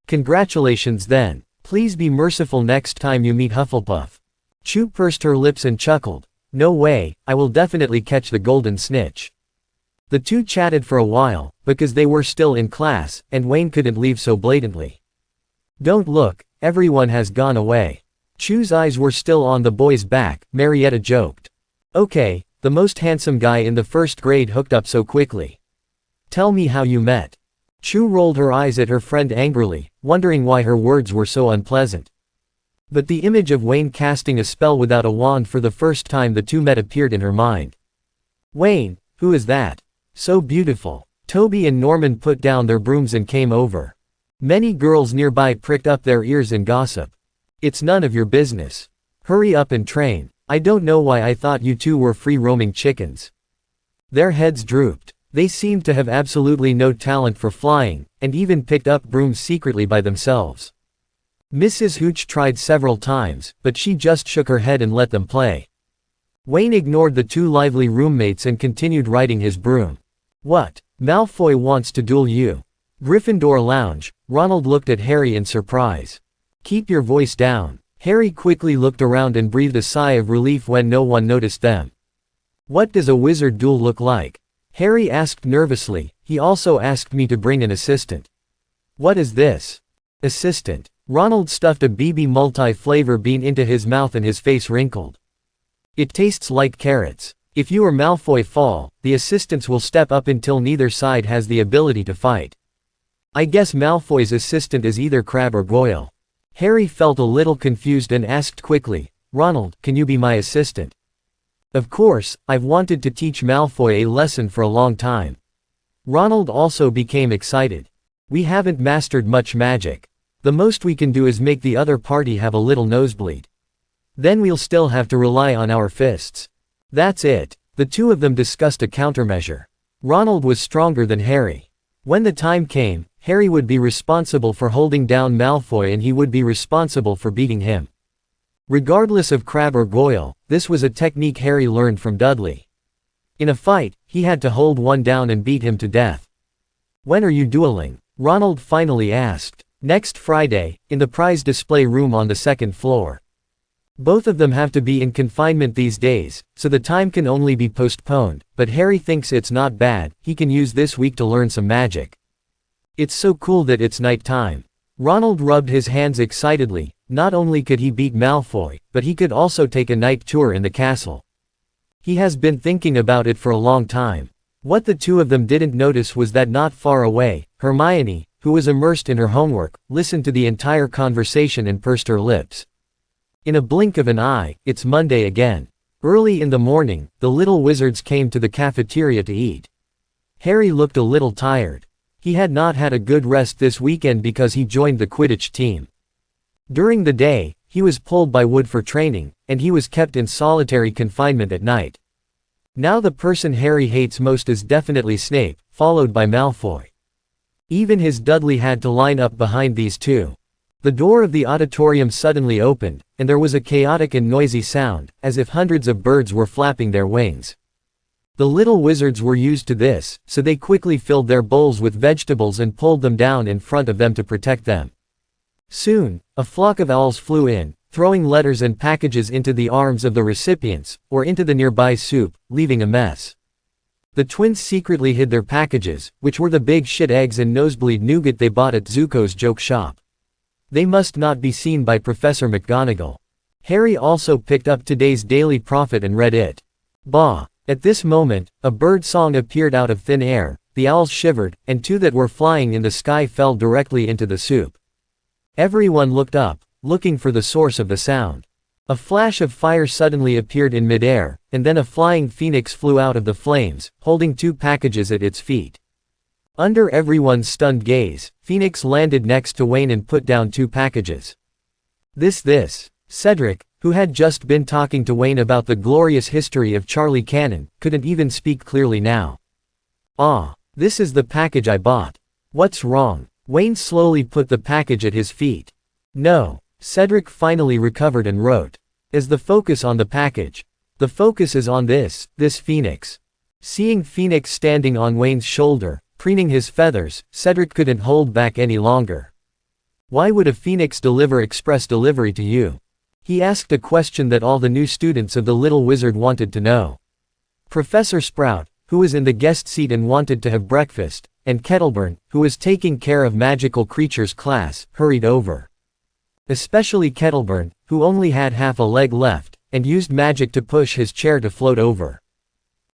"Congratulations then. Please be merciful next time you meet Hufflepuff." Chu pursed her lips and chuckled. No way, I will definitely catch the golden snitch. The two chatted for a while, because they were still in class, and Wayne couldn't leave so blatantly. Don't look, everyone has gone away. Chu's eyes were still on the boy's back, Marietta joked. Okay, the most handsome guy in the first grade hooked up so quickly. Tell me how you met. Chu rolled her eyes at her friend angrily, wondering why her words were so unpleasant. But the image of Wayne casting a spell without a wand for the first time the two met appeared in her mind. Wayne, who is that? So beautiful. Toby and Norman put down their brooms and came over. Many girls nearby pricked up their ears in gossip. It's none of your business. Hurry up and train. I don't know why I thought you two were free-roaming chickens. Their heads drooped. They seemed to have absolutely no talent for flying, and even picked up brooms secretly by themselves. Mrs. Hooch tried several times, but she just shook her head and let them play. Wayne ignored the two lively roommates and continued riding his broom. What? Malfoy wants to duel you. Gryffindor Lounge. Ronald looked at Harry in surprise. Keep your voice down. Harry quickly looked around and breathed a sigh of relief when no one noticed them. What does a wizard duel look like? Harry asked nervously. He also asked me to bring an assistant. What is this? Assistant. Ronald stuffed a BB multi-flavor bean into his mouth and his face wrinkled. It tastes like carrots. If you or Malfoy fall, the assistants will step up until neither side has the ability to fight. I guess Malfoy's assistant is either Crabbe or Goyle. Harry felt a little confused and asked quickly, Ronald, can you be my assistant? Of course, I've wanted to teach Malfoy a lesson for a long time. Ronald also became excited. We haven't mastered much magic. The most we can do is make the other party have a little nosebleed. Then we'll still have to rely on our fists. That's it. The two of them discussed a countermeasure. Ronald was stronger than Harry. When the time came, Harry would be responsible for holding down Malfoy and he would be responsible for beating him. Regardless of Crabbe or Goyle, this was a technique Harry learned from Dudley. In a fight, he had to hold one down and beat him to death. When are you dueling? Ronald finally asked. Next Friday, in the prize display room on the second floor. Both of them have to be in confinement these days, so the time can only be postponed, but Harry thinks it's not bad, he can use this week to learn some magic. It's so cool that it's night time. Ronald rubbed his hands excitedly. Not only could he beat Malfoy, but he could also take a night tour in the castle. He has been thinking about it for a long time. What the two of them didn't notice was that not far away, Hermione, who was immersed in her homework, listened to the entire conversation and pursed her lips. In a blink of an eye, it's Monday again. Early in the morning, the little wizards came to the cafeteria to eat. Harry looked a little tired. He had not had a good rest this weekend because he joined the Quidditch team. During the day, he was pulled by Wood for training, and he was kept in solitary confinement at night. Now the person Harry hates most is definitely Snape, followed by Malfoy. Even his Dudley had to line up behind these two. The door of the auditorium suddenly opened, and there was a chaotic and noisy sound, as if hundreds of birds were flapping their wings. The little wizards were used to this, so they quickly filled their bowls with vegetables and pulled them down in front of them to protect them. Soon, a flock of owls flew in, throwing letters and packages into the arms of the recipients, or into the nearby soup, leaving a mess. The twins secretly hid their packages, which were the big shit eggs and nosebleed nougat they bought at Zuko's joke shop. They must not be seen by Professor McGonagall. Harry also picked up today's Daily Prophet and read it. Bah! At this moment, a bird song appeared out of thin air, the owls shivered, and two that were flying in the sky fell directly into the soup. Everyone looked up, looking for the source of the sound. A flash of fire suddenly appeared in midair, and then a flying phoenix flew out of the flames, holding two packages at its feet. Under everyone's stunned gaze, Phoenix landed next to Wayne and put down two packages. This. Cedric, who had just been talking to Wayne about the glorious history of Charlie Cannon, couldn't even speak clearly now. Ah, this is the package I bought. What's wrong? Wayne slowly put the package at his feet. No. Cedric finally recovered and wrote. Is the focus on the package? The focus is on this Phoenix. Seeing Phoenix standing on Wayne's shoulder, preening his feathers, Cedric couldn't hold back any longer. Why would a phoenix deliver express delivery to you? He asked a question that all the new students of the Little Wizard wanted to know. Professor Sprout, who was in the guest seat and wanted to have breakfast, and Kettleburn, who was taking care of magical creatures class, hurried over. Especially Kettleburn, who only had half a leg left, and used magic to push his chair to float over.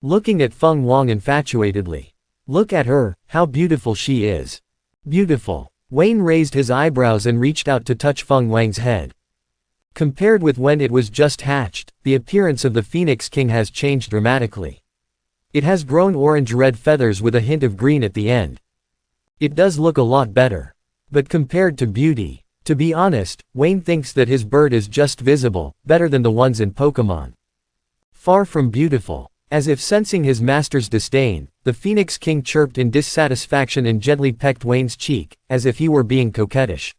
Looking at Feng Wang infatuatedly. Look at her, how beautiful she is. Beautiful. Wayne raised his eyebrows and reached out to touch Feng Wang's head. Compared with when it was just hatched, the appearance of the Phoenix King has changed dramatically. It has grown orange-red feathers with a hint of green at the end. It does look a lot better. But compared to beauty, to be honest, Wayne thinks that his bird is just visible, better than the ones in Pokémon. Far from beautiful. As if sensing his master's disdain, the Phoenix King chirped in dissatisfaction and gently pecked Wayne's cheek, as if he were being coquettish.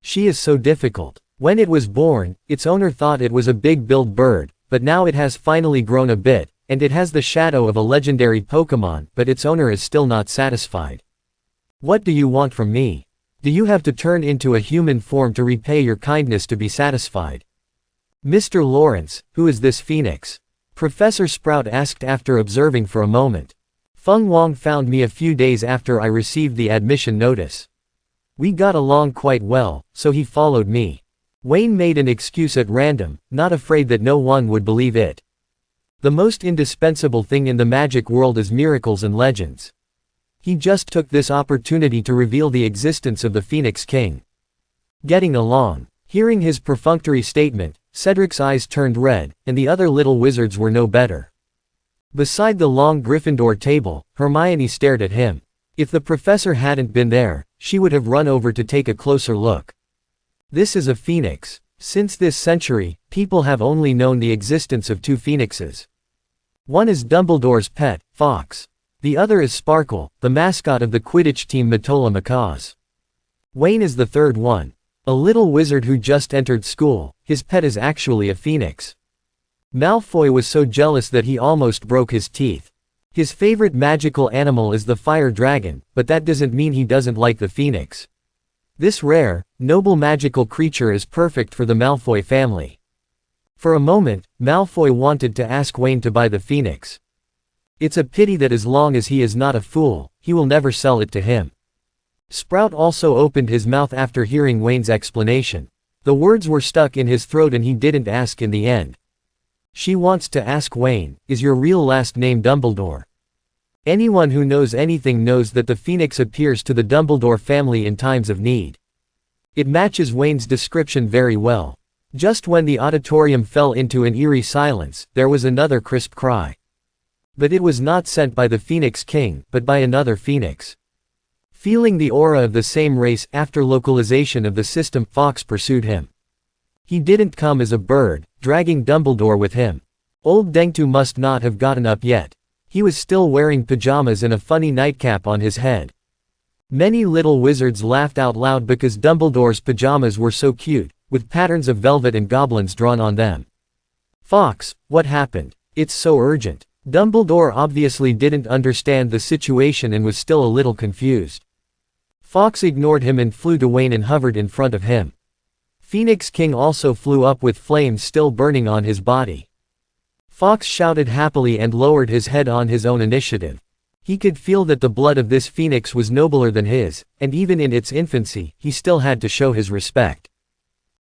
She is so difficult. When it was born, its owner thought it was a big-billed bird, but now it has finally grown a bit, and it has the shadow of a legendary Pokémon, but its owner is still not satisfied. What do you want from me? Do you have to turn into a human form to repay your kindness to be satisfied? Mr. Lawrence, who is this phoenix? Professor Sprout asked after observing for a moment. Feng Wang found me a few days after I received the admission notice. We got along quite well, so he followed me. Wayne made an excuse at random, not afraid that no one would believe it. The most indispensable thing in the magic world is miracles and legends. He just took this opportunity to reveal the existence of the Phoenix King. Getting along. Hearing his perfunctory statement, Cedric's eyes turned red, and the other little wizards were no better. Beside the long Gryffindor table, Hermione stared at him. If the professor hadn't been there, she would have run over to take a closer look. This is a phoenix. Since this century, people have only known the existence of two phoenixes. One is Dumbledore's pet, Fox. The other is Sparkle, the mascot of the Quidditch team Matola Macaws. Wayne is the third one. A little wizard who just entered school, his pet is actually a phoenix. Malfoy was so jealous that he almost broke his teeth. His favorite magical animal is the fire dragon, but that doesn't mean he doesn't like the phoenix. This rare, noble magical creature is perfect for the Malfoy family. For a moment, Malfoy wanted to ask Wayne to buy the phoenix. It's a pity that as long as he is not a fool, he will never sell it to him. Sprout also opened his mouth after hearing Wayne's explanation. The words were stuck in his throat and he didn't ask in the end. She wants to ask Wayne, is your real last name Dumbledore? Anyone who knows anything knows that the Phoenix appears to the Dumbledore family in times of need. It matches Wayne's description very well. Just when the auditorium fell into an eerie silence, there was another crisp cry. But it was not sent by the Phoenix King, but by another Phoenix. Feeling the aura of the same race after localization of the system, Fox pursued him. He didn't come as a bird, dragging Dumbledore with him. Old Dengtu must not have gotten up yet. He was still wearing pajamas and a funny nightcap on his head. Many little wizards laughed out loud because Dumbledore's pajamas were so cute, with patterns of velvet and goblins drawn on them. Fox, what happened? It's so urgent. Dumbledore obviously didn't understand the situation and was still a little confused. Fox ignored him and flew to Wayne and hovered in front of him. Phoenix King also flew up with flames still burning on his body. Fox shouted happily and lowered his head on his own initiative. He could feel that the blood of this phoenix was nobler than his, and even in its infancy, he still had to show his respect.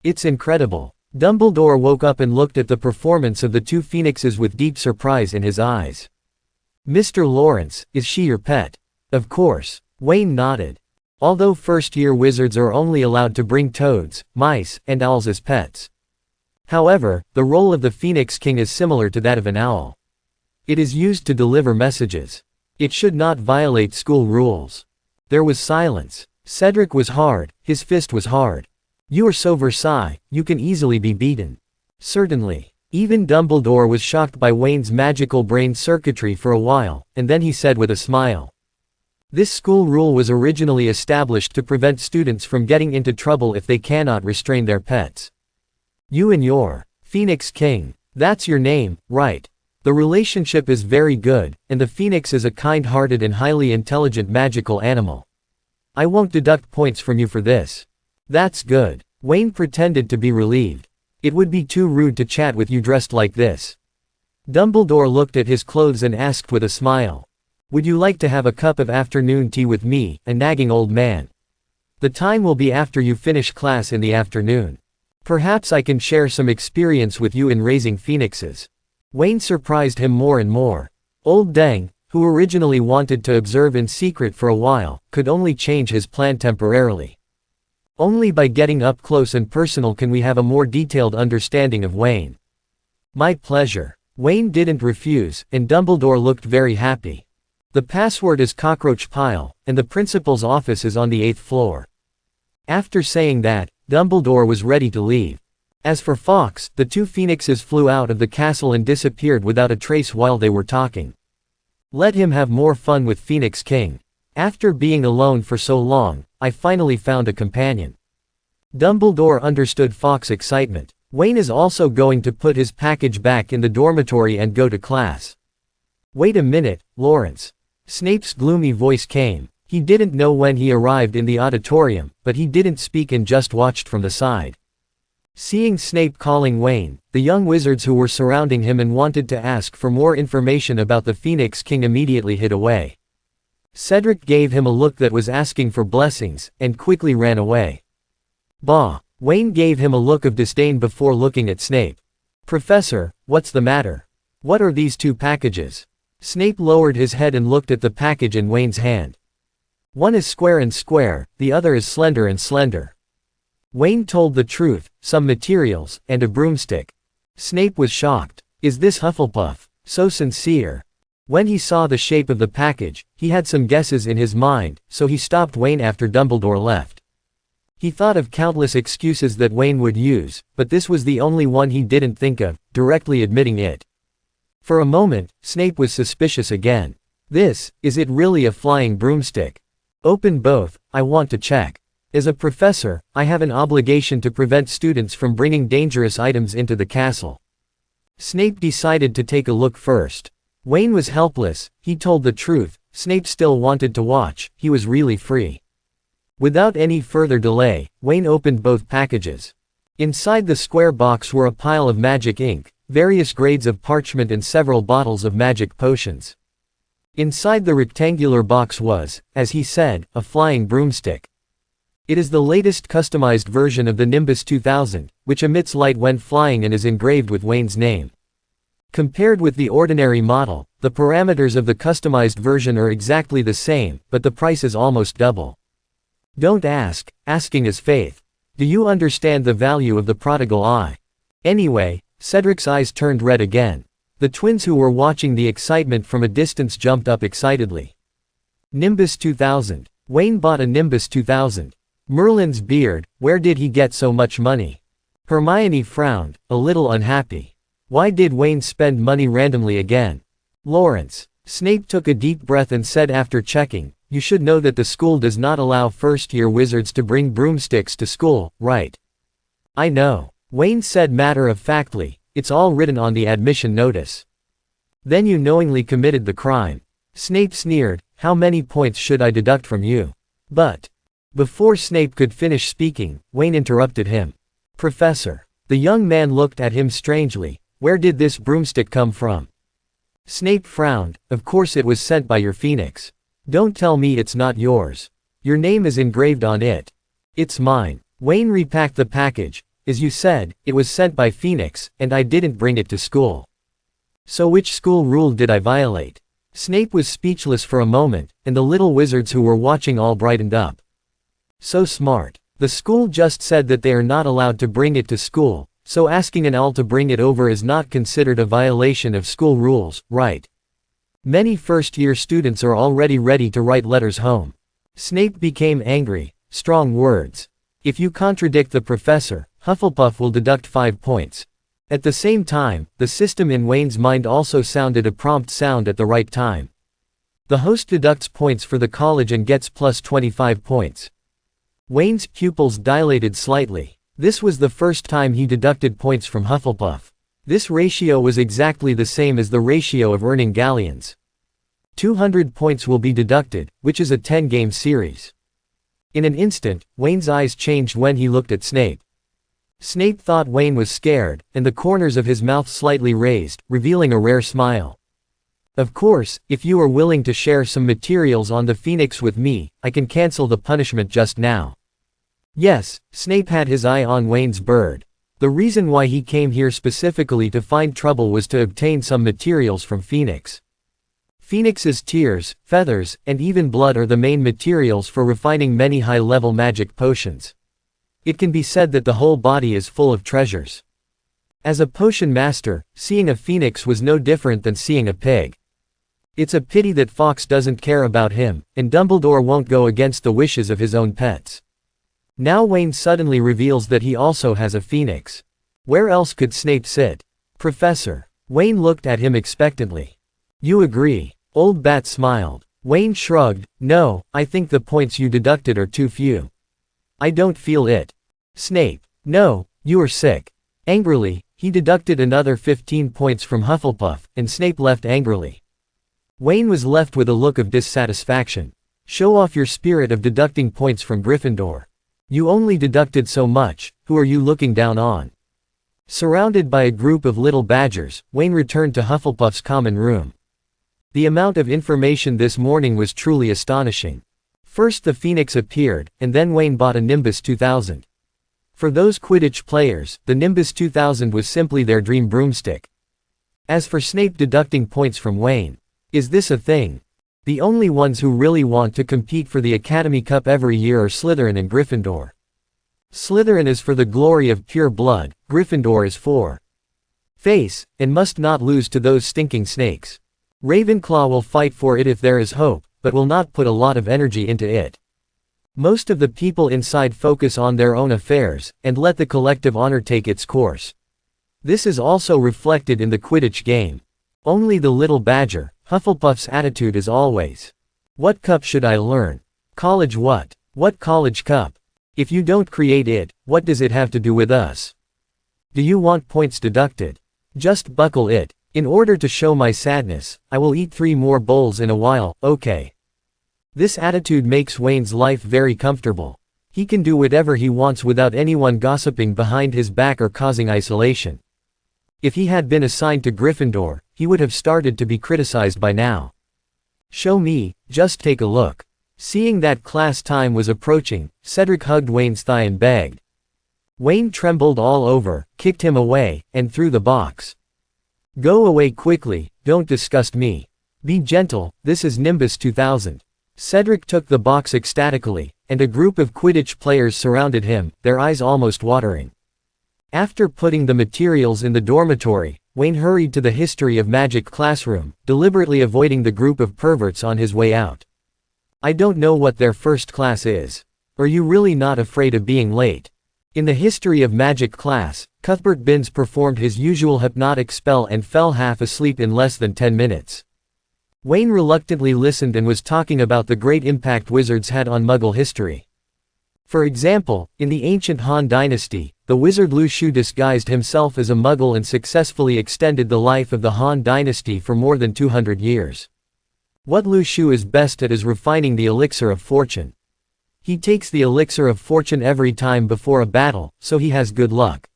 It's incredible. Dumbledore woke up and looked at the performance of the two phoenixes with deep surprise in his eyes. Mr. Lawrence, is she your pet? Of course. Wayne nodded. Although first-year wizards are only allowed to bring toads, mice, and owls as pets. However, the role of the Phoenix King is similar to that of an owl. It is used to deliver messages. It should not violate school rules. There was silence. Cedric was hard, his fist was hard. You are so Versailles, you can easily be beaten. Certainly. Even Dumbledore was shocked by Wayne's magical brain circuitry for a while, and then he said with a smile. This school rule was originally established to prevent students from getting into trouble if they cannot restrain their pets. You and your Phoenix King, that's your name, right? The relationship is very good, and the Phoenix is a kind-hearted and highly intelligent magical animal. I won't deduct points from you for this. That's good. Wayne pretended to be relieved. It would be too rude to chat with you dressed like this. Dumbledore looked at his clothes and asked with a smile. Would you like to have a cup of afternoon tea with me, a nagging old man? The time will be after you finish class in the afternoon. Perhaps I can share some experience with you in raising phoenixes. Wayne surprised him more and more. Old Deng, who originally wanted to observe in secret for a while, could only change his plan temporarily. Only by getting up close and personal can we have a more detailed understanding of Wayne. My pleasure. Wayne didn't refuse, and Dumbledore looked very happy. The password is Cockroach Pile, and the principal's office is on the 8th floor. After saying that, Dumbledore was ready to leave. As for Fawkes, the two phoenixes flew out of the castle and disappeared without a trace while they were talking. Let him have more fun with Phoenix King. After being alone for so long, I finally found a companion. Dumbledore understood Fawkes' excitement. Wayne is also going to put his package back in the dormitory and go to class. Wait a minute, Lawrence. Snape's gloomy voice came. He didn't know when he arrived in the auditorium, but he didn't speak and just watched from the side. Seeing Snape calling Wayne, the young wizards who were surrounding him and wanted to ask for more information about the Phoenix King immediately hid away. Cedric gave him a look that was asking for blessings, and quickly ran away. Bah! Wayne gave him a look of disdain before looking at Snape. Professor, what's the matter? What are these two packages? Snape lowered his head and looked at the package in Wayne's hand. One is square and square, the other is slender and slender. Wayne told the truth, some materials, and a broomstick. Snape was shocked. Is this Hufflepuff so sincere? When he saw the shape of the package, he had some guesses in his mind, so he stopped Wayne after Dumbledore left. He thought of countless excuses that Wayne would use, but this was the only one he didn't think of, directly admitting it. For a moment, Snape was suspicious again. Is it really a flying broomstick? Open both, I want to check. As a professor, I have an obligation to prevent students from bringing dangerous items into the castle. Snape decided to take a look first. Wayne was helpless, he told the truth, Snape still wanted to watch, he was really free. Without any further delay, Wayne opened both packages. Inside the square box were a pile of magic ink, various grades of parchment and several bottles of magic potions. Inside the rectangular box was, as he said, a flying broomstick. It is the latest customized version of the Nimbus 2000, which emits light when flying and is engraved with Wayne's name. Compared with the ordinary model, the parameters of the customized version are exactly the same, but the price is almost double. Don't ask, asking is faith. Do you understand the value of the prodigal eye? Anyway, Cedric's eyes turned red again. The twins who were watching the excitement from a distance jumped up excitedly. Nimbus 2000. Wayne bought a Nimbus 2000. Merlin's beard, where did he get so much money? Hermione frowned, a little unhappy. Why did Wayne spend money randomly again? Lawrence. Snape took a deep breath and said after checking, you should know that the school does not allow first-year wizards to bring broomsticks to school, right? I know. Wayne said matter-of-factly, it's all written on the admission notice. Then you knowingly committed the crime. Snape sneered, how many points should I deduct from you? But. Before Snape could finish speaking, Wayne interrupted him. Professor. The young man looked at him strangely, where did this broomstick come from? Snape frowned, of course it was sent by your phoenix. Don't tell me it's not yours. Your name is engraved on it. It's mine. Wayne repacked the package. As you said, it was sent by Phoenix, and I didn't bring it to school. So which school rule did I violate? Snape was speechless for a moment, and the little wizards who were watching all brightened up. So smart. The school just said that they are not allowed to bring it to school, so asking an owl to bring it over is not considered a violation of school rules, right? Many first-year students are already ready to write letters home. Snape became angry. Strong words. If you contradict the professor, Hufflepuff will deduct 5 points. At the same time, the system in Wayne's mind also sounded a prompt sound at the right time. The host deducts points for the college and gets plus 25 points. Wayne's pupils dilated slightly. This was the first time he deducted points from Hufflepuff. This ratio was exactly the same as the ratio of earning galleons. 200 points will be deducted, which is a 10-game series. In an instant, Wayne's eyes changed when he looked at Snape. Snape thought Wayne was scared, and the corners of his mouth slightly raised, revealing a rare smile. Of course, if you are willing to share some materials on the Phoenix with me, I can cancel the punishment just now. Yes, Snape had his eye on Wayne's bird. The reason why he came here specifically to find trouble was to obtain some materials from Phoenix. Phoenix's tears, feathers, and even blood are the main materials for refining many high-level magic potions. It can be said that the whole body is full of treasures. As a potion master, seeing a phoenix was no different than seeing a pig. It's a pity that Fawkes doesn't care about him, and Dumbledore won't go against the wishes of his own pets. Now Wayne suddenly reveals that he also has a phoenix. Where else could Snape sit? Professor. Wayne looked at him expectantly. You agree? Old Bat smiled. Wayne shrugged. No, I think the points you deducted are too few. I don't feel it. Snape. No, you are sick. Angrily, he deducted another 15 points from Hufflepuff, and Snape left angrily. Wayne was left with a look of dissatisfaction. Show off your spirit of deducting points from Gryffindor. You only deducted so much, who are you looking down on? Surrounded by a group of little badgers, Wayne returned to Hufflepuff's common room. The amount of information this morning was truly astonishing. First the Phoenix appeared, and then Wayne bought a Nimbus 2000. For those Quidditch players, the Nimbus 2000 was simply their dream broomstick. As for Snape deducting points from Wayne, is this a thing? The only ones who really want to compete for the Academy Cup every year are Slytherin and Gryffindor. Slytherin is for the glory of pure blood, Gryffindor is for face, and must not lose to those stinking snakes. Ravenclaw will fight for it if there is hope, but will not put a lot of energy into it. Most of the people inside focus on their own affairs, and let the collective honor take its course. This is also reflected in the Quidditch game. Only the little badger, Hufflepuff's attitude is always, what cup should I learn? College what? What college cup? If you don't create it, what does it have to do with us? Do you want points deducted? Just buckle it. In order to show my sadness, I will eat 3 more bowls in a while, okay? This attitude makes Wayne's life very comfortable. He can do whatever he wants without anyone gossiping behind his back or causing isolation. If he had been assigned to Gryffindor, he would have started to be criticized by now. Show me, just take a look. Seeing that class time was approaching, Cedric hugged Wayne's thigh and begged. Wayne trembled all over, kicked him away, and threw the box. Go away quickly, don't disgust me. Be gentle, this is Nimbus 2000. Cedric took the box ecstatically, and a group of Quidditch players surrounded him, their eyes almost watering. After putting the materials in the dormitory, Wayne hurried to the History of Magic classroom, deliberately avoiding the group of perverts on his way out. I don't know what their first class is. Are you really not afraid of being late? In the History of Magic class, Cuthbert Binns performed his usual hypnotic spell and fell half asleep in less than 10 minutes. Wayne reluctantly listened and was talking about the great impact wizards had on Muggle history. For example, in the ancient Han dynasty, the wizard Lu Shu disguised himself as a Muggle and successfully extended the life of the Han dynasty for more than 200 years. What Lu Shu is best at is refining the elixir of fortune. He takes the elixir of fortune every time before a battle, so he has good luck.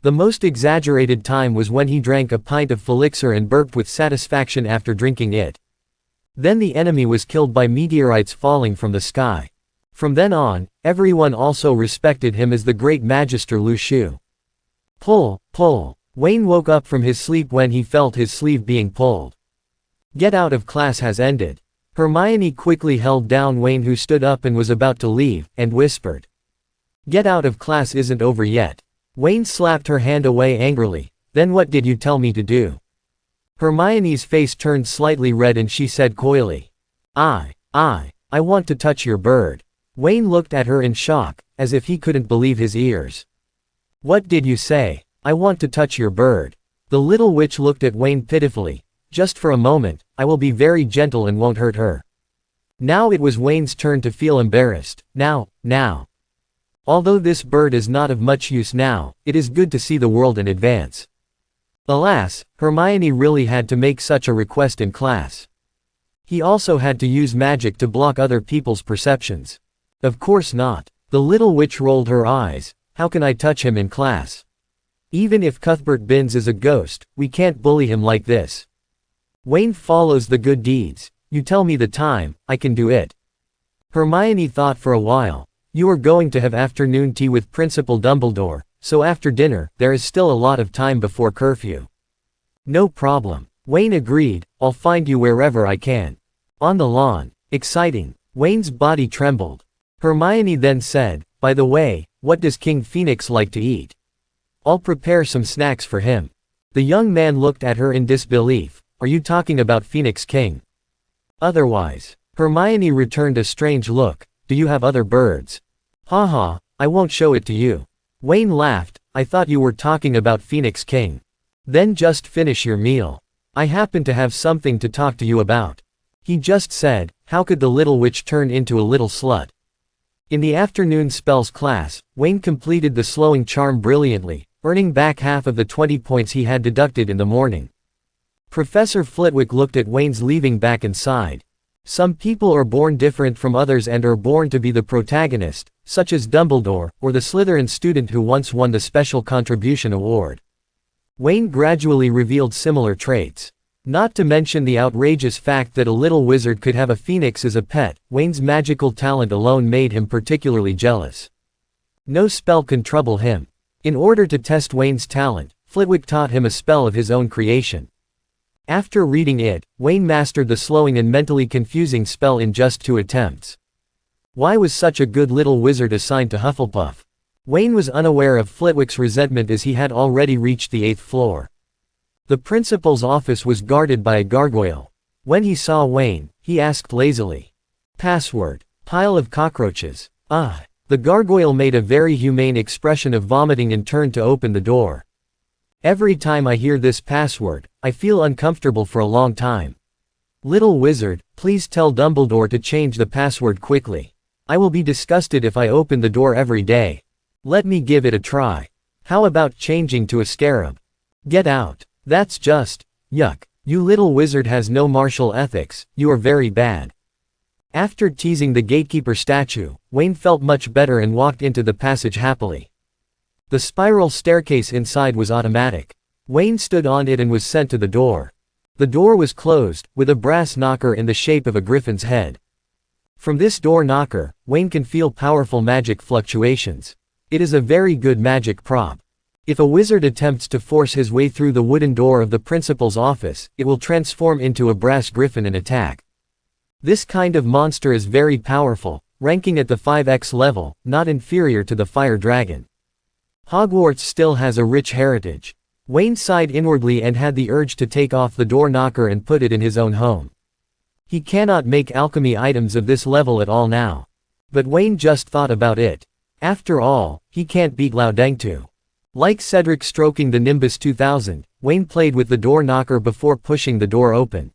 The most exaggerated time was when he drank a pint of Felixir and burped with satisfaction after drinking it. Then the enemy was killed by meteorites falling from the sky. From then on, everyone also respected him as the great Magister Lu Shu. Pull, pull. Wayne woke up from his sleep when he felt his sleeve being pulled. Get out of class has ended. Hermione quickly held down Wayne, who stood up and was about to leave, and whispered. Get out of class isn't over yet. Wayne slapped her hand away angrily. Then what did you tell me to do? Hermione's face turned slightly red and she said coyly. I want to touch your bird. Wayne looked at her in shock, as if he couldn't believe his ears. What did you say? I want to touch your bird. The little witch looked at Wayne pitifully. Just for a moment, I will be very gentle and won't hurt her. Now it was Wayne's turn to feel embarrassed. Now. Although this bird is not of much use now, it is good to see the world in advance. Alas, Hermione really had to make such a request in class. He also had to use magic to block other people's perceptions. Of course not. The little witch rolled her eyes. how can I touch him in class? Even if Cuthbert Binns is a ghost, we can't bully him like this. Wayne follows the good deeds. You tell me the time, I can do it. Hermione thought for a while. You are going to have afternoon tea with Principal Dumbledore, so after dinner, there is still a lot of time before curfew. No problem. Wayne agreed, I'll find you wherever I can. On the lawn. Exciting. Wayne's body trembled. Hermione then said, by the way, what does King Phoenix like to eat? I'll prepare some snacks for him. The young man looked at her in disbelief. Are you talking about Phoenix King? Otherwise. Hermione returned a strange look. Do you have other birds? Haha, I won't show it to you. Wayne laughed, I thought you were talking about Phoenix King. Then just finish your meal. I happen to have something to talk to you about. He just said, how could the little witch turn into a little slut? In the afternoon spells class, Wayne completed the slowing charm brilliantly, earning back half of the 20 points he had deducted in the morning. Professor Flitwick looked at Wayne's leaving back and sighed. Some people are born different from others and are born to be the protagonist, such as Dumbledore, or the Slytherin student who once won the Special Contribution Award. Wayne gradually revealed similar traits. Not to mention the outrageous fact that a little wizard could have a phoenix as a pet, Wayne's magical talent alone made him particularly jealous. No spell can trouble him. In order to test Wayne's talent, Flitwick taught him a spell of his own creation. After reading it, Wayne mastered the slowing and mentally confusing spell in just 2 attempts. Why was such a good little wizard assigned to Hufflepuff? Wayne was unaware of Flitwick's resentment as he had already reached the 8th floor. The principal's office was guarded by a gargoyle. When he saw Wayne, he asked lazily. Password. Pile of cockroaches. Ah. The gargoyle made a very humane expression of vomiting and turned to open the door. Every time I hear this password, I feel uncomfortable for a long time. Little wizard, please tell Dumbledore to change the password quickly. I will be disgusted if I open the door every day. Let me give it a try. How about changing to a scarab? Get out. That's just, yuck. You little wizard has no martial ethics, you are very bad. After teasing the gatekeeper statue, Wayne felt much better and walked into the passage happily. The spiral staircase inside was automatic. Wayne stood on it and was sent to the door. The door was closed, with a brass knocker in the shape of a griffin's head. From this door knocker, Wayne can feel powerful magic fluctuations. It is a very good magic prop. If a wizard attempts to force his way through the wooden door of the principal's office, it will transform into a brass griffin and attack. This kind of monster is very powerful, ranking at the 5x level, not inferior to the fire dragon. Hogwarts still has a rich heritage. Wayne sighed inwardly and had the urge to take off the door knocker and put it in his own home. He cannot make alchemy items of this level at all now. But Wayne just thought about it. After all, he can't beat Laudengtu. Like Cedric stroking the Nimbus 2000, Wayne played with the door knocker before pushing the door open.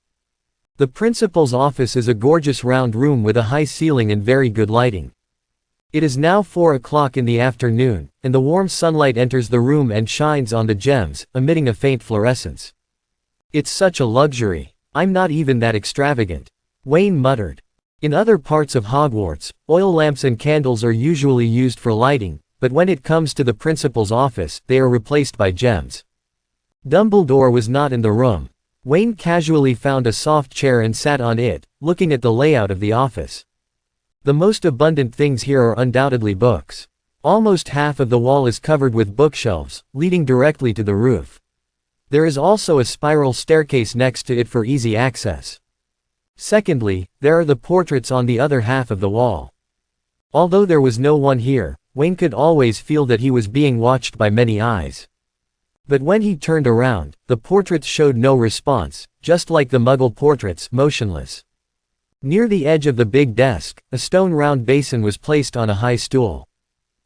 The principal's office is a gorgeous round room with a high ceiling and very good lighting. It is now 4 o'clock in the afternoon, and the warm sunlight enters the room and shines on the gems, emitting a faint fluorescence. It's such a luxury. I'm not even that extravagant. Wayne muttered. In other parts of Hogwarts, oil lamps and candles are usually used for lighting, but when it comes to the principal's office, they are replaced by gems. Dumbledore was not in the room. Wayne casually found a soft chair and sat on it, looking at the layout of the office. The most abundant things here are undoubtedly books. Almost half of the wall is covered with bookshelves, leading directly to the roof. There is also a spiral staircase next to it for easy access. Secondly, there are the portraits on the other half of the wall. Although there was no one here, Wayne could always feel that he was being watched by many eyes. But when he turned around, the portraits showed no response, just like the Muggle portraits, motionless. Near the edge of the big desk, a stone round basin was placed on a high stool.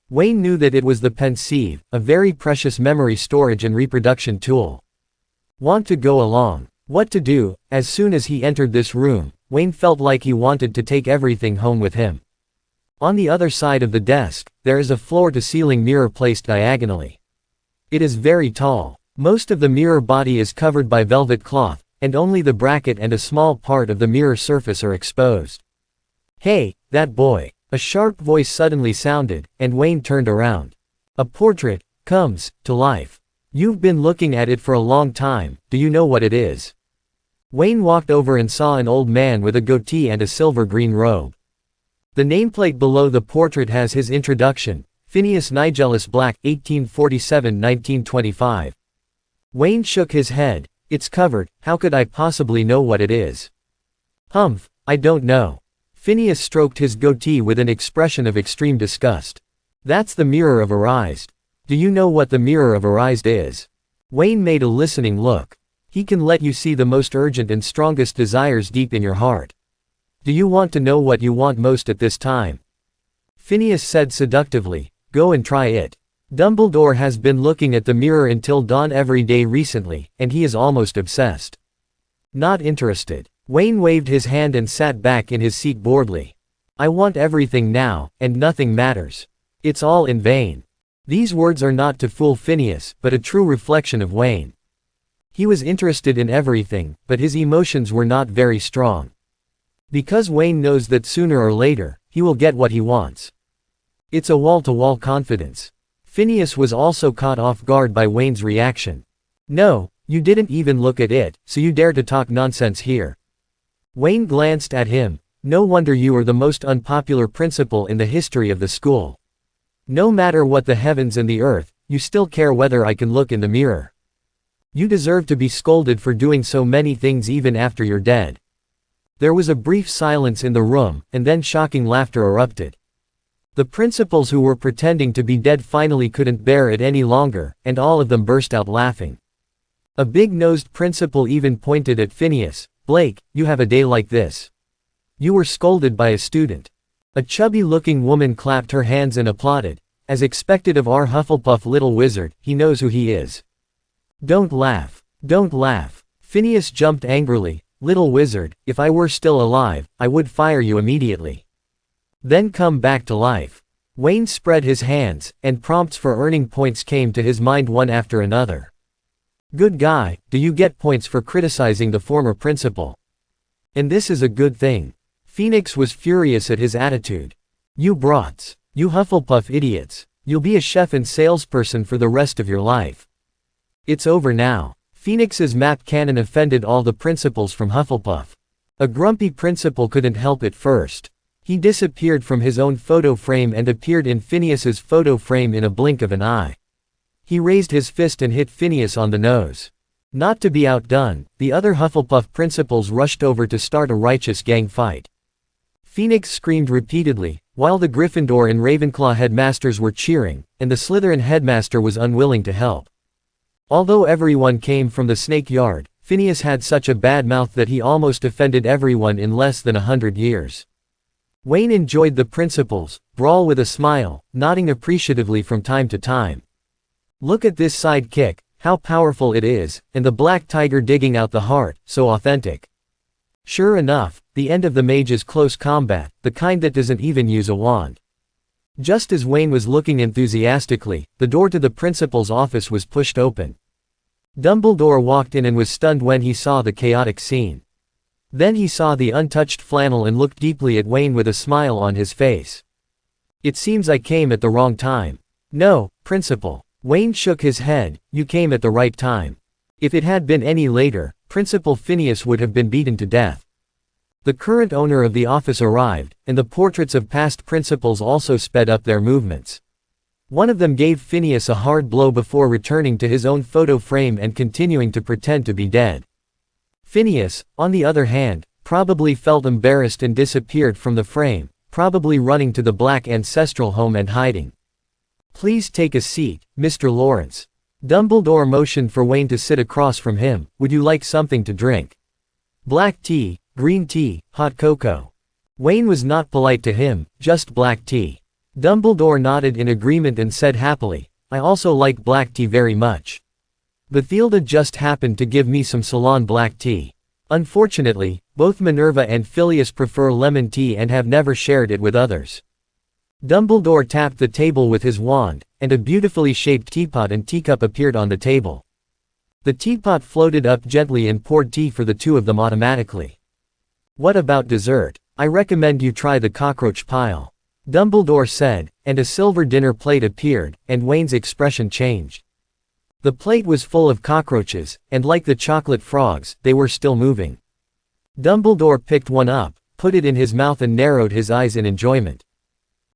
Wayne knew that it was the pensieve, a very precious memory storage and reproduction tool. Want to go along? What to do? As soon as he entered this room, Wayne felt like he wanted to take everything home with him. On the other side of the desk, there is a floor-to-ceiling mirror placed diagonally. It is very tall. Most of the mirror body is covered by velvet cloth, and only the bracket and a small part of the mirror surface are exposed. Hey, that boy! A sharp voice suddenly sounded, and Wayne turned around. A portrait comes to life. You've been looking at it for a long time, do you know what it is? Wayne walked over and saw an old man with a goatee and a silver-green robe. The nameplate below the portrait has his introduction, Phineas Nigellus Black, 1847–1925. Wayne shook his head. It's covered, how could I possibly know what it is? Humph, I don't know. Phineas stroked his goatee with an expression of extreme disgust. That's the Mirror of Arised. Do you know what the Mirror of Arised is? Wayne made a listening look. He can let you see the most urgent and strongest desires deep in your heart. Do you want to know what you want most at this time? Phineas said seductively, go and try it. Dumbledore has been looking at the mirror until dawn every day recently, and he is almost obsessed. Not interested. Wayne waved his hand and sat back in his seat boredly. I want everything now, and nothing matters. It's all in vain. These words are not to fool Phineas, but a true reflection of Wayne. He was interested in everything, but his emotions were not very strong. Because Wayne knows that sooner or later, he will get what he wants. It's a wall-to-wall confidence. Phineas was also caught off guard by Wayne's reaction. No, you didn't even look at it, so you dare to talk nonsense here. Wayne glanced at him. No wonder you are the most unpopular principal in the history of the school. No matter what the heavens and the earth, you still care whether I can look in the mirror. You deserve to be scolded for doing so many things even after you're dead. There was a brief silence in the room, and then shocking laughter erupted. The principals who were pretending to be dead finally couldn't bear it any longer, and all of them burst out laughing. A big-nosed principal even pointed at Phineas. Blake, you have a day like this. You were scolded by a student. A chubby-looking woman clapped her hands and applauded. As expected of our Hufflepuff little wizard, he knows who he is. Don't laugh. Don't laugh. Phineas jumped angrily. Little wizard, if I were still alive, I would fire you immediately. Then come back to life. Wayne spread his hands, and prompts for earning points came to his mind one after another. Good guy, do you get points for criticizing the former principal? And this is a good thing. Phoenix was furious at his attitude. You brats. You Hufflepuff idiots. You'll be a chef and salesperson for the rest of your life. It's over now. Phoenix's map cannon offended all the principals from Hufflepuff. A grumpy principal couldn't help it first. He disappeared from his own photo frame and appeared in Phineas's photo frame in a blink of an eye. He raised his fist and hit Phineas on the nose. Not to be outdone, the other Hufflepuff principals rushed over to start a righteous gang fight. Phoenix screamed repeatedly, while the Gryffindor and Ravenclaw headmasters were cheering, and the Slytherin headmaster was unwilling to help. Although everyone came from the Snake Yard, Phineas had such a bad mouth that he almost offended everyone in less than 100 years. Wayne enjoyed the principals' brawl with a smile, nodding appreciatively from time to time. Look at this side kick, how powerful it is, and the black tiger digging out the heart, so authentic. Sure enough, the end of the mage is close combat, the kind that doesn't even use a wand. Just as Wayne was looking enthusiastically, the door to the principal's office was pushed open. Dumbledore walked in and was stunned when he saw the chaotic scene. Then he saw the untouched flannel and looked deeply at Wayne with a smile on his face. It seems I came at the wrong time. No, Principal. Wayne shook his head, you came at the right time. If it had been any later, Principal Phineas would have been beaten to death. The current owner of the office arrived, and the portraits of past principals also sped up their movements. One of them gave Phineas a hard blow before returning to his own photo frame and continuing to pretend to be dead. Phineas, on the other hand, probably felt embarrassed and disappeared from the frame, probably running to the Black ancestral home and hiding. Please take a seat, Mr. Lawrence. Dumbledore motioned for Wayne to sit across from him. Would you like something to drink? Black tea, green tea, hot cocoa. Wayne was not polite to him, just black tea. Dumbledore nodded in agreement and said happily, I also like black tea very much. Bathilda just happened to give me some Ceylon black tea. Unfortunately, both Minerva and Phileas prefer lemon tea and have never shared it with others. Dumbledore tapped the table with his wand, and a beautifully shaped teapot and teacup appeared on the table. The teapot floated up gently and poured tea for the two of them automatically. What about dessert? I recommend you try the cockroach pile. Dumbledore said, and a silver dinner plate appeared, and Wayne's expression changed. The plate was full of cockroaches, and like the chocolate frogs, they were still moving. Dumbledore picked one up, put it in his mouth and narrowed his eyes in enjoyment.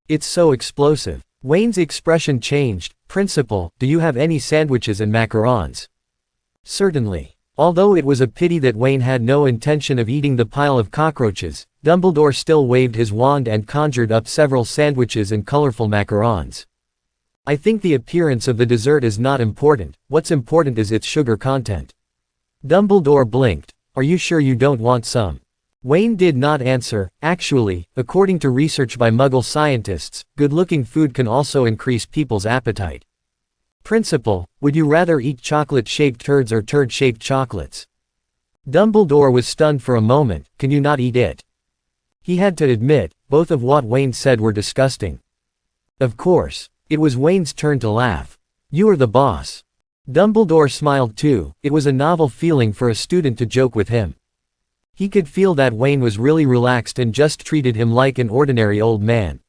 It's so explosive. Wayne's expression changed. Principal, do you have any sandwiches and macarons? Certainly. Although it was a pity that Wayne had no intention of eating the pile of cockroaches, Dumbledore still waved his wand and conjured up several sandwiches and colorful macarons. I think the appearance of the dessert is not important, what's important is its sugar content. Dumbledore blinked. Are you sure you don't want some? Wayne did not answer. Actually, according to research by Muggle scientists, good-looking food can also increase people's appetite. Principal, would you rather eat chocolate-shaped turds or turd-shaped chocolates? Dumbledore was stunned for a moment. Can you not eat it? He had to admit, both of what Wayne said were disgusting. Of course. It was Wayne's turn to laugh. You are the boss. Dumbledore smiled too. It was a novel feeling for a student to joke with him. He could feel that Wayne was really relaxed and just treated him like an ordinary old man.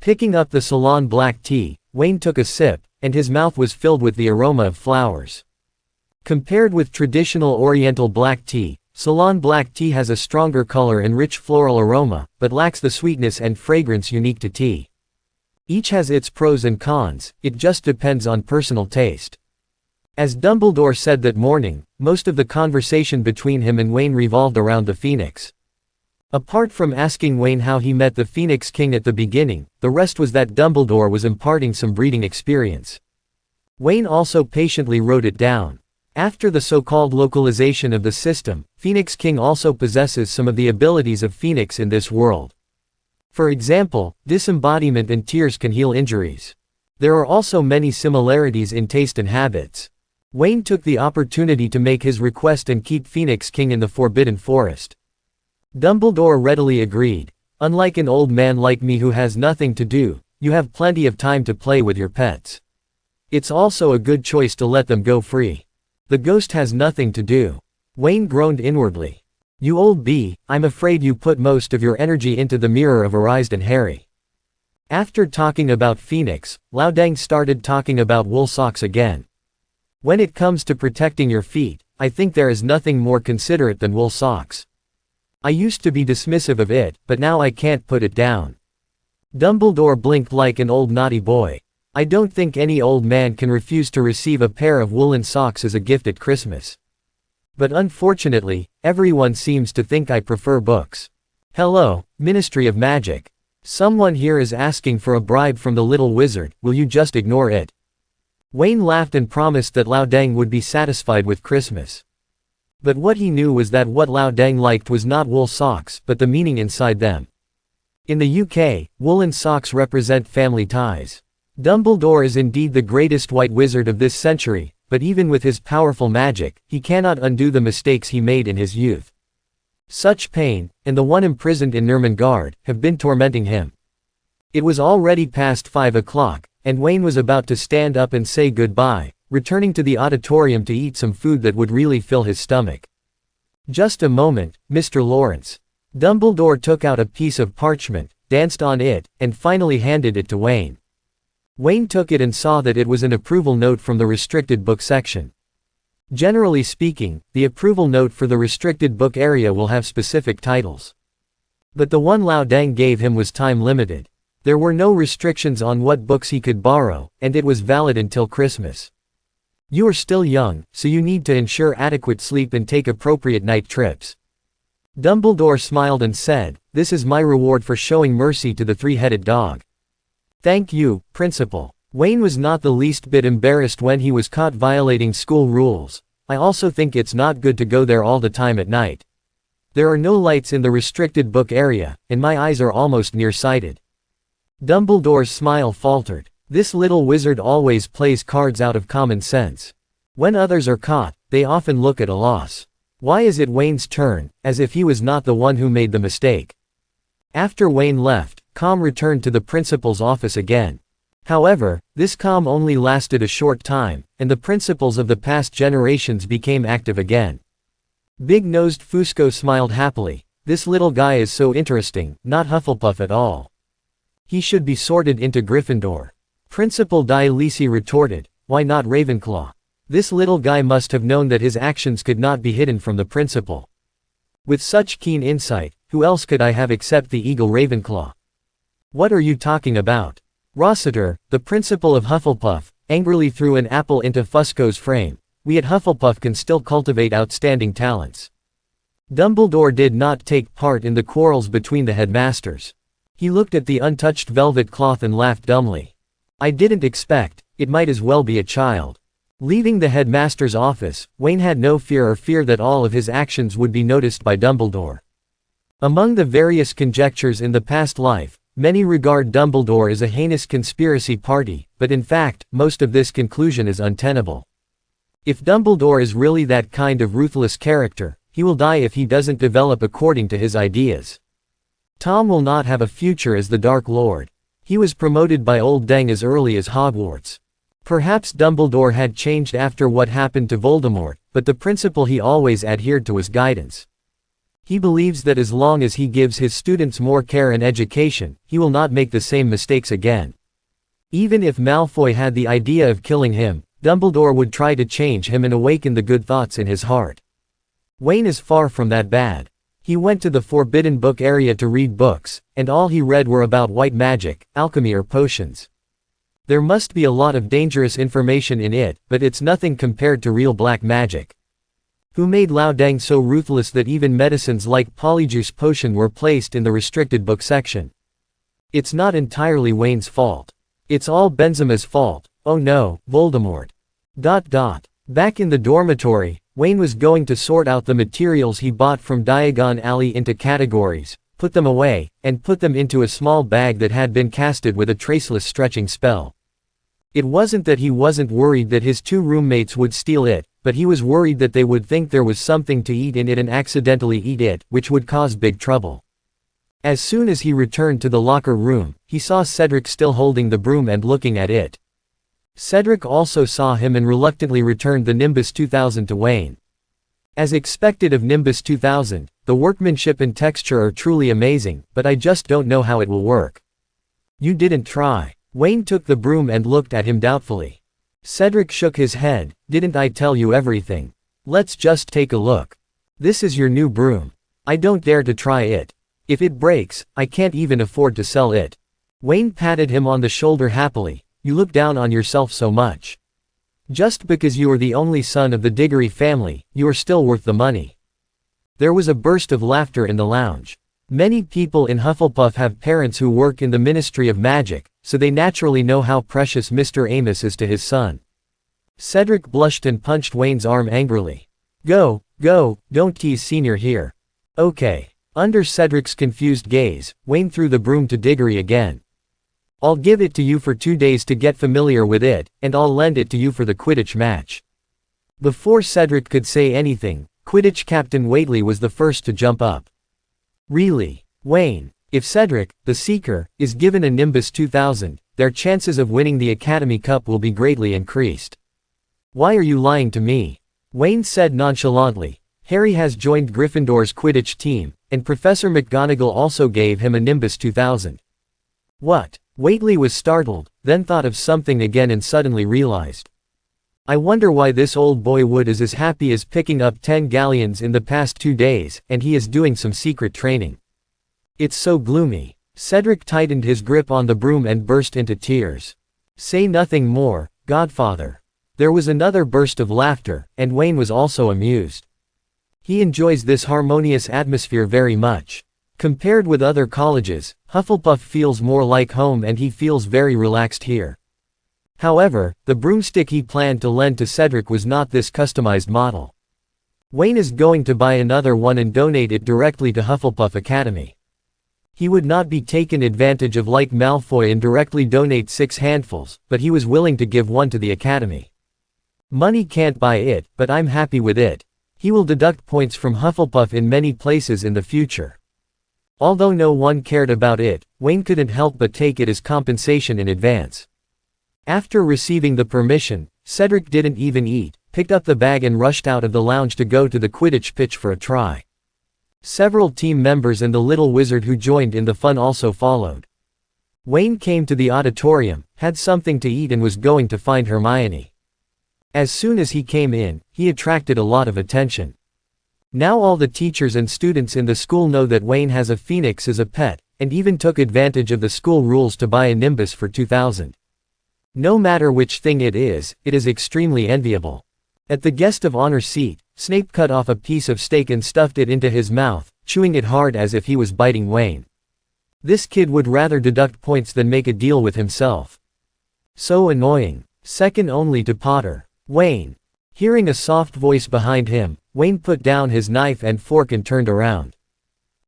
Picking up the Ceylon black tea, Wayne took a sip, and his mouth was filled with the aroma of flowers. Compared with traditional Oriental black tea, Ceylon black tea has a stronger color and rich floral aroma, but lacks the sweetness and fragrance unique to tea. Each has its pros and cons, it just depends on personal taste. As Dumbledore said that morning, most of the conversation between him and Wayne revolved around the Phoenix. Apart from asking Wayne how he met the Phoenix King at the beginning, the rest was that Dumbledore was imparting some breeding experience. Wayne also patiently wrote it down. After the so-called localization of the system, Phoenix King also possesses some of the abilities of Phoenix in this world. For example, disembodiment and tears can heal injuries. There are also many similarities in taste and habits. Wayne took the opportunity to make his request and keep Phoenix King in the Forbidden Forest. Dumbledore readily agreed. Unlike an old man like me who has nothing to do, you have plenty of time to play with your pets. It's also a good choice to let them go free. The ghost has nothing to do. Wayne groaned inwardly. You old bee, I'm afraid you put most of your energy into the mirror of Arised and Harry. After talking about Phoenix, Loudang started talking about wool socks again. When it comes to protecting your feet, I think there is nothing more considerate than wool socks. I used to be dismissive of it, but now I can't put it down. Dumbledore blinked like an old naughty boy. I don't think any old man can refuse to receive a pair of woolen socks as a gift at Christmas. But unfortunately, everyone seems to think I prefer books. Hello, Ministry of Magic. Someone here is asking for a bribe from the little wizard, will you just ignore it? Wayne laughed and promised that Loudang would be satisfied with Christmas. But what he knew was that what Loudang liked was not wool socks but the meaning inside them. In the UK, woolen socks represent family ties. Dumbledore is indeed the greatest white wizard of this century, but even with his powerful magic, he cannot undo the mistakes he made in his youth. Such pain, and the one imprisoned in Nurmengard, have been tormenting him. It was already past 5 o'clock, and Wayne was about to stand up and say goodbye, returning to the auditorium to eat some food that would really fill his stomach. Just a moment, Mr. Lawrence. Dumbledore took out a piece of parchment, danced on it, and finally handed it to Wayne. Wayne took it and saw that it was an approval note from the restricted book section. Generally speaking, the approval note for the restricted book area will have specific titles. But the one Loudang gave him was time-limited. There were no restrictions on what books he could borrow, and it was valid until Christmas. You are still young, so you need to ensure adequate sleep and take appropriate night trips. Dumbledore smiled and said, this is my reward for showing mercy to the three-headed dog. Thank you, Principal. Wayne was not the least bit embarrassed when he was caught violating school rules. I also think it's not good to go there all the time at night. There are no lights in the restricted book area, and my eyes are almost nearsighted. Dumbledore's smile faltered. This little wizard always plays cards out of common sense. When others are caught, they often look at a loss. Why is it Wayne's turn, as if he was not the one who made the mistake? After Wayne left, calm returned to the principal's office again. However, this calm only lasted a short time, and the principals of the past generations became active again. Big-nosed Fusco smiled happily. This little guy is so interesting, not Hufflepuff at all. He should be sorted into Gryffindor. Principal Dilisi retorted, why not Ravenclaw? This little guy must have known that his actions could not be hidden from the principal. With such keen insight, who else could I have except the Eagle Ravenclaw? What are you talking about? Rossiter, the principal of Hufflepuff, angrily threw an apple into Fusco's frame. We at Hufflepuff can still cultivate outstanding talents. Dumbledore did not take part in the quarrels between the headmasters. He looked at the untouched velvet cloth and laughed dumbly. I didn't expect, it might as well be a child. Leaving the headmaster's office, Wayne had no fear that all of his actions would be noticed by Dumbledore. Among the various conjectures in the past life, many regard Dumbledore as a heinous conspiracy party, but in fact, most of this conclusion is untenable. If Dumbledore is really that kind of ruthless character, he will die if he doesn't develop according to his ideas. Tom will not have a future as the Dark Lord. He was promoted by Old Deng as early as Hogwarts. Perhaps Dumbledore had changed after what happened to Voldemort, but the principle he always adhered to was guidance. He believes that as long as he gives his students more care and education, he will not make the same mistakes again. Even if Malfoy had the idea of killing him, Dumbledore would try to change him and awaken the good thoughts in his heart. Wayne is far from that bad. He went to the Forbidden Book area to read books, and all he read were about white magic, alchemy or potions. There must be a lot of dangerous information in it, but it's nothing compared to real black magic. Who made Lao Deng so ruthless that even medicines like Polyjuice Potion were placed in the restricted book section? It's not entirely Wayne's fault. It's all Benzema's fault. Oh no, Voldemort. Back in the dormitory, Wayne was going to sort out the materials he bought from Diagon Alley into categories, put them away, and put them into a small bag that had been casted with a traceless stretching spell. It wasn't that he wasn't worried that his two roommates would steal it, but he was worried that they would think there was something to eat in it and accidentally eat it, which would cause big trouble. As soon as he returned to the locker room, he saw Cedric still holding the broom and looking at it. Cedric also saw him and reluctantly returned the Nimbus 2000 to Wayne. As expected of Nimbus 2000, the workmanship and texture are truly amazing, but I just don't know how it will work. You didn't try. Wayne took the broom and looked at him doubtfully. Cedric shook his head. Didn't I tell you everything? Let's just take a look. This is your new broom. I don't dare to try it. If it breaks, I can't even afford to sell it. Wayne patted him on the shoulder happily. You look down on yourself so much. Just because you are the only son of the Diggory family, you are still worth the money. There was a burst of laughter in the lounge. Many people in Hufflepuff have parents who work in the Ministry of Magic, so they naturally know how precious Mr. Amos is to his son. Cedric blushed and punched Wayne's arm angrily. Go, don't tease Senior here. Okay. Under Cedric's confused gaze, Wayne threw the broom to Diggory again. I'll give it to you for 2 days to get familiar with it, and I'll lend it to you for the Quidditch match. Before Cedric could say anything, Quidditch Captain Waitley was the first to jump up. Really? Wayne, if Cedric, the Seeker, is given a Nimbus 2000, their chances of winning the Academy Cup will be greatly increased. Why are you lying to me? Wayne said nonchalantly. Harry has joined Gryffindor's Quidditch team, and Professor McGonagall also gave him a Nimbus 2000. What? Waitley was startled, then thought of something again and suddenly realized. I wonder why this old boy Wood is as happy as picking up 10 galleons in the past 2 days, and he is doing some secret training. It's so gloomy. Cedric tightened his grip on the broom and burst into tears. Say nothing more, Godfather. There was another burst of laughter, and Wayne was also amused. He enjoys this harmonious atmosphere very much. Compared with other colleges, Hufflepuff feels more like home and he feels very relaxed here. However, the broomstick he planned to lend to Cedric was not this customized model. Wayne is going to buy another one and donate it directly to Hufflepuff Academy. He would not be taken advantage of like Malfoy and directly donate 6 handfuls, but he was willing to give one to the Academy. Money can't buy it, but I'm happy with it. He will deduct points from Hufflepuff in many places in the future. Although no one cared about it, Wayne couldn't help but take it as compensation in advance. After receiving the permission, Cedric didn't even eat, picked up the bag and rushed out of the lounge to go to the Quidditch pitch for a try. Several team members and the little wizard who joined in the fun also followed. Wayne came to the auditorium, had something to eat and was going to find Hermione. As soon as he came in, he attracted a lot of attention. Now all the teachers and students in the school know that Wayne has a phoenix as a pet, and even took advantage of the school rules to buy a Nimbus for 2,000. No matter which thing it is extremely enviable. At the guest of honor seat, Snape cut off a piece of steak and stuffed it into his mouth, chewing it hard as if he was biting Wayne. This kid would rather deduct points than make a deal with himself. So annoying. Second only to Potter. Wayne. Hearing a soft voice behind him, Wayne put down his knife and fork and turned around.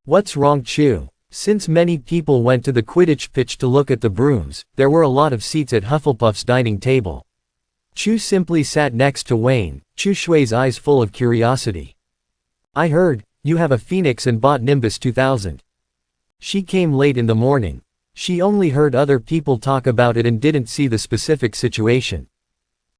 What's wrong, Chew? Since many people went to the Quidditch pitch to look at the brooms, there were a lot of seats at Hufflepuff's dining table. Chew simply sat next to Wayne, Chu Shui's eyes full of curiosity. I heard, you have a phoenix and bought Nimbus 2000. She came late in the morning. She only heard other people talk about it and didn't see the specific situation.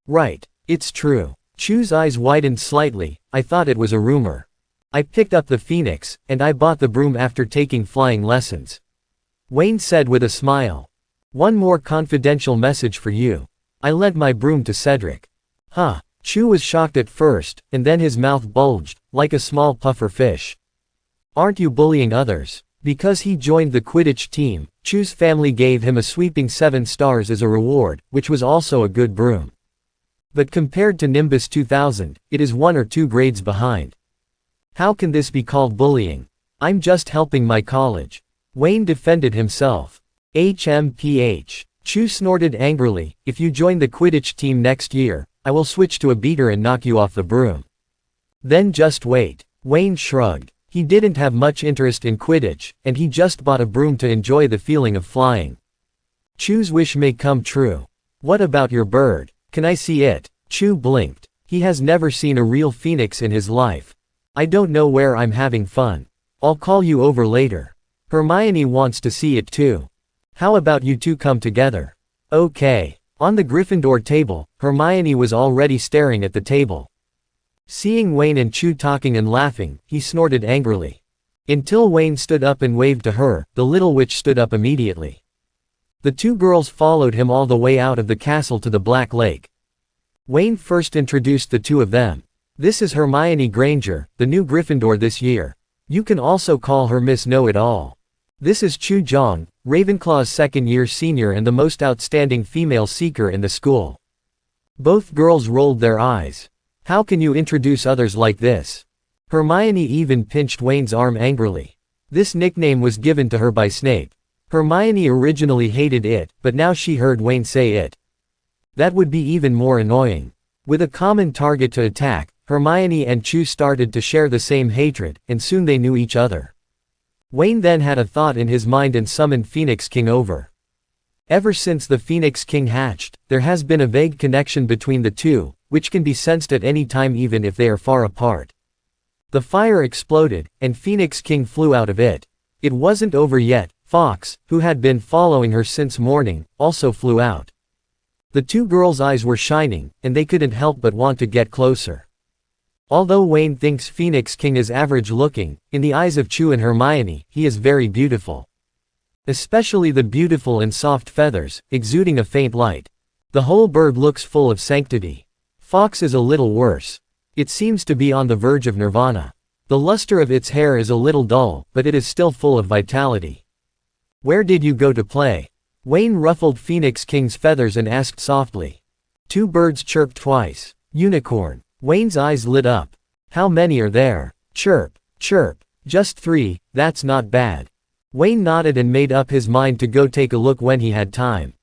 Right, it's true. Chu's eyes widened slightly. I thought it was a rumor. I picked up the phoenix, and I bought the broom after taking flying lessons. Wayne said with a smile. One more confidential message for you. I lent my broom to Cedric. Huh. Chu was shocked at first, and then his mouth bulged, like a small puffer fish. Aren't you bullying others? Because he joined the Quidditch team, Chu's family gave him a sweeping 7 stars as a reward, which was also a good broom. But compared to Nimbus 2000, it is 1 or 2 grades behind. How can this be called bullying? I'm just helping my college. Wayne defended himself. HMPH. Chu snorted angrily, if you join the Quidditch team next year, I will switch to a beater and knock you off the broom. Then just wait. Wayne shrugged. He didn't have much interest in Quidditch, and he just bought a broom to enjoy the feeling of flying. Chu's wish may come true. What about your bird? Can I see it? Chu blinked. He has never seen a real phoenix in his life. I don't know where I'm having fun. I'll call you over later. Hermione wants to see it too. How about you two come together? Okay. On the Gryffindor table, Hermione was already staring at the table. Seeing Wayne and Chu talking and laughing, he snorted angrily. Until Wayne stood up and waved to her, the little witch stood up immediately. The 2 girls followed him all the way out of the castle to the Black Lake. Wayne first introduced the 2 of them. This is Hermione Granger, the new Gryffindor this year. You can also call her Miss Know-It-All. This is Chu Jong, Ravenclaw's second-year senior and the most outstanding female seeker in the school. Both girls rolled their eyes. How can you introduce others like this? Hermione even pinched Wayne's arm angrily. This nickname was given to her by Snape. Hermione originally hated it, but now she heard Wayne say it. That would be even more annoying. With a common target to attack, Hermione and Chu started to share the same hatred, and soon they knew each other. Wayne then had a thought in his mind and summoned Phoenix King over. Ever since the Phoenix King hatched, there has been a vague connection between the two, which can be sensed at any time even if they are far apart. The fire exploded, and Phoenix King flew out of it. It wasn't over yet. Fox, who had been following her since morning, also flew out. The 2 girls' eyes were shining, and they couldn't help but want to get closer. Although Wayne thinks Phoenix King is average looking, in the eyes of Chu and Hermione, he is very beautiful. Especially the beautiful and soft feathers, exuding a faint light. The whole bird looks full of sanctity. Fox is a little worse. It seems to be on the verge of nirvana. The luster of its hair is a little dull, but it is still full of vitality. Where did you go to play? Wayne ruffled Phoenix King's feathers and asked softly. 2 birds chirped twice. Unicorn. Wayne's eyes lit up. How many are there? Chirp, chirp. Just 3, that's not bad. Wayne nodded and made up his mind to go take a look when he had time.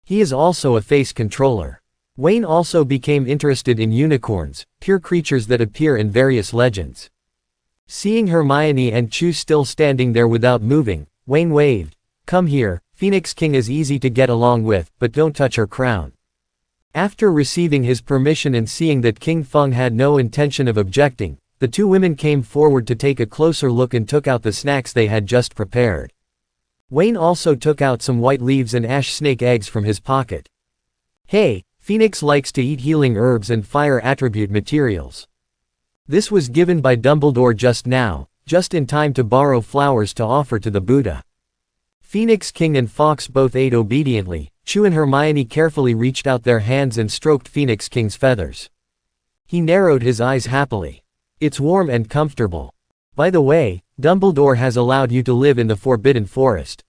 He is also a face controller. Wayne also became interested in unicorns, pure creatures that appear in various legends. Seeing Hermione and Chu still standing there without moving, Wayne waved. Come here, Phoenix King is easy to get along with, but don't touch her crown. After receiving his permission and seeing that King Feng had no intention of objecting, the 2 women came forward to take a closer look and took out the snacks they had just prepared. Wayne also took out some white leaves and ash snake eggs from his pocket. Hey, Phoenix likes to eat healing herbs and fire attribute materials. This was given by Dumbledore just now, just in time to borrow flowers to offer to the Buddha. Phoenix King and Fox both ate obediently. Chu and Hermione carefully reached out their hands and stroked Phoenix King's feathers. He narrowed his eyes happily. It's warm and comfortable. By the way, Dumbledore has allowed you to live in the Forbidden Forest.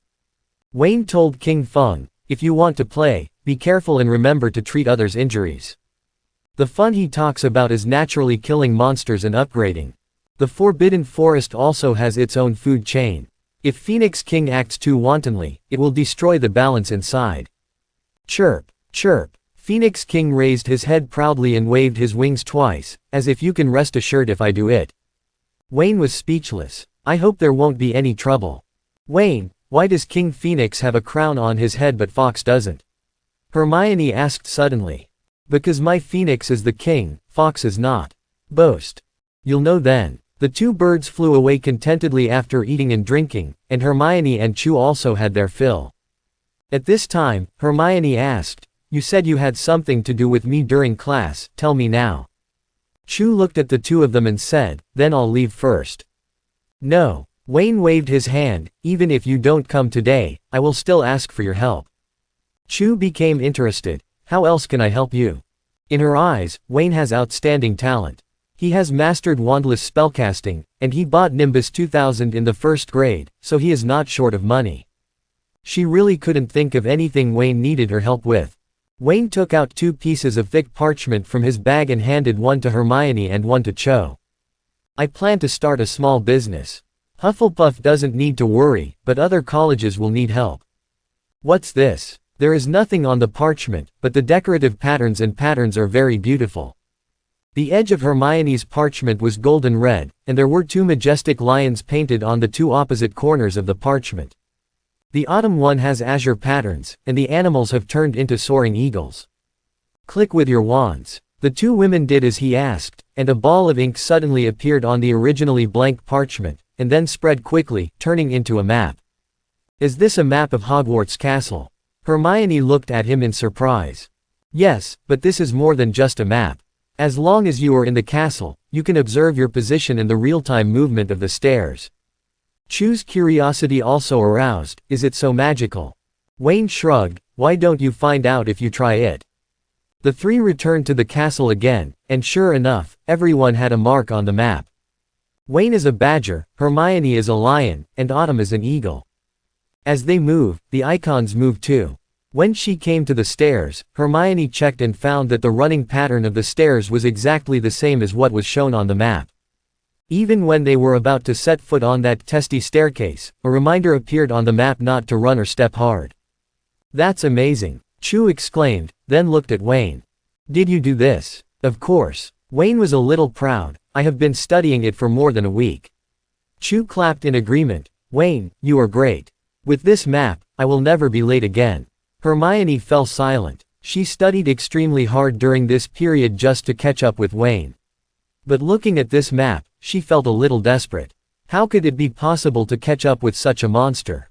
Wayne told King Feng, if you want to play, be careful and remember to treat others' injuries. The fun he talks about is naturally killing monsters and upgrading. The Forbidden Forest also has its own food chain. If Phoenix King acts too wantonly, it will destroy the balance inside. Chirp, chirp. Phoenix King raised his head proudly and waved his wings twice, as if you can rest assured if I do it. Wayne was speechless. I hope there won't be any trouble. Wayne, why does King Phoenix have a crown on his head but Fox doesn't? Hermione asked suddenly. Because my Phoenix is the king, Fox is not. Boast. You'll know then. The two birds flew away contentedly after eating and drinking, and Hermione and Chu also had their fill. At this time, Hermione asked, you said you had something to do with me during class, tell me now. Chu looked at the two of them and said, then I'll leave first. No. Wayne waved his hand, even if you don't come today, I will still ask for your help. Chu became interested. How else can I help you? In her eyes, Wayne has outstanding talent. He has mastered wandless spellcasting, and he bought Nimbus 2000 in the first grade, so he is not short of money. She really couldn't think of anything Wayne needed her help with. Wayne took out 2 pieces of thick parchment from his bag and handed one to Hermione and one to Cho. I plan to start a small business. Hufflepuff doesn't need to worry, but other colleges will need help. What's this? There is nothing on the parchment, but the decorative patterns are very beautiful. The edge of Hermione's parchment was golden red, and there were 2 majestic lions painted on the 2 opposite corners of the parchment. The autumn one has azure patterns, and the animals have turned into soaring eagles. Click with your wands. The 2 women did as he asked, and a ball of ink suddenly appeared on the originally blank parchment, and then spread quickly, turning into a map. Is this a map of Hogwarts Castle? Hermione looked at him in surprise. Yes, but this is more than just a map. As long as you are in the castle, you can observe your position and the real-time movement of the stairs. Chu's curiosity also aroused, is it so magical? Wayne shrugged, why don't you find out if you try it? The 3 returned to the castle again, and sure enough, everyone had a mark on the map. Wayne is a badger, Hermione is a lion, and Autumn is an eagle. As they move, the icons move too. When she came to the stairs, Hermione checked and found that the running pattern of the stairs was exactly the same as what was shown on the map. Even when they were about to set foot on that testy staircase, a reminder appeared on the map not to run or step hard. That's amazing, Chu exclaimed, then looked at Wayne. Did you do this? Of course. Wayne was a little proud. I have been studying it for more than a week. Chu clapped in agreement. Wayne, you are great. With this map, I will never be late again. Hermione fell silent. She studied extremely hard during this period just to catch up with Wayne. But looking at this map, she felt a little desperate. How could it be possible to catch up with such a monster?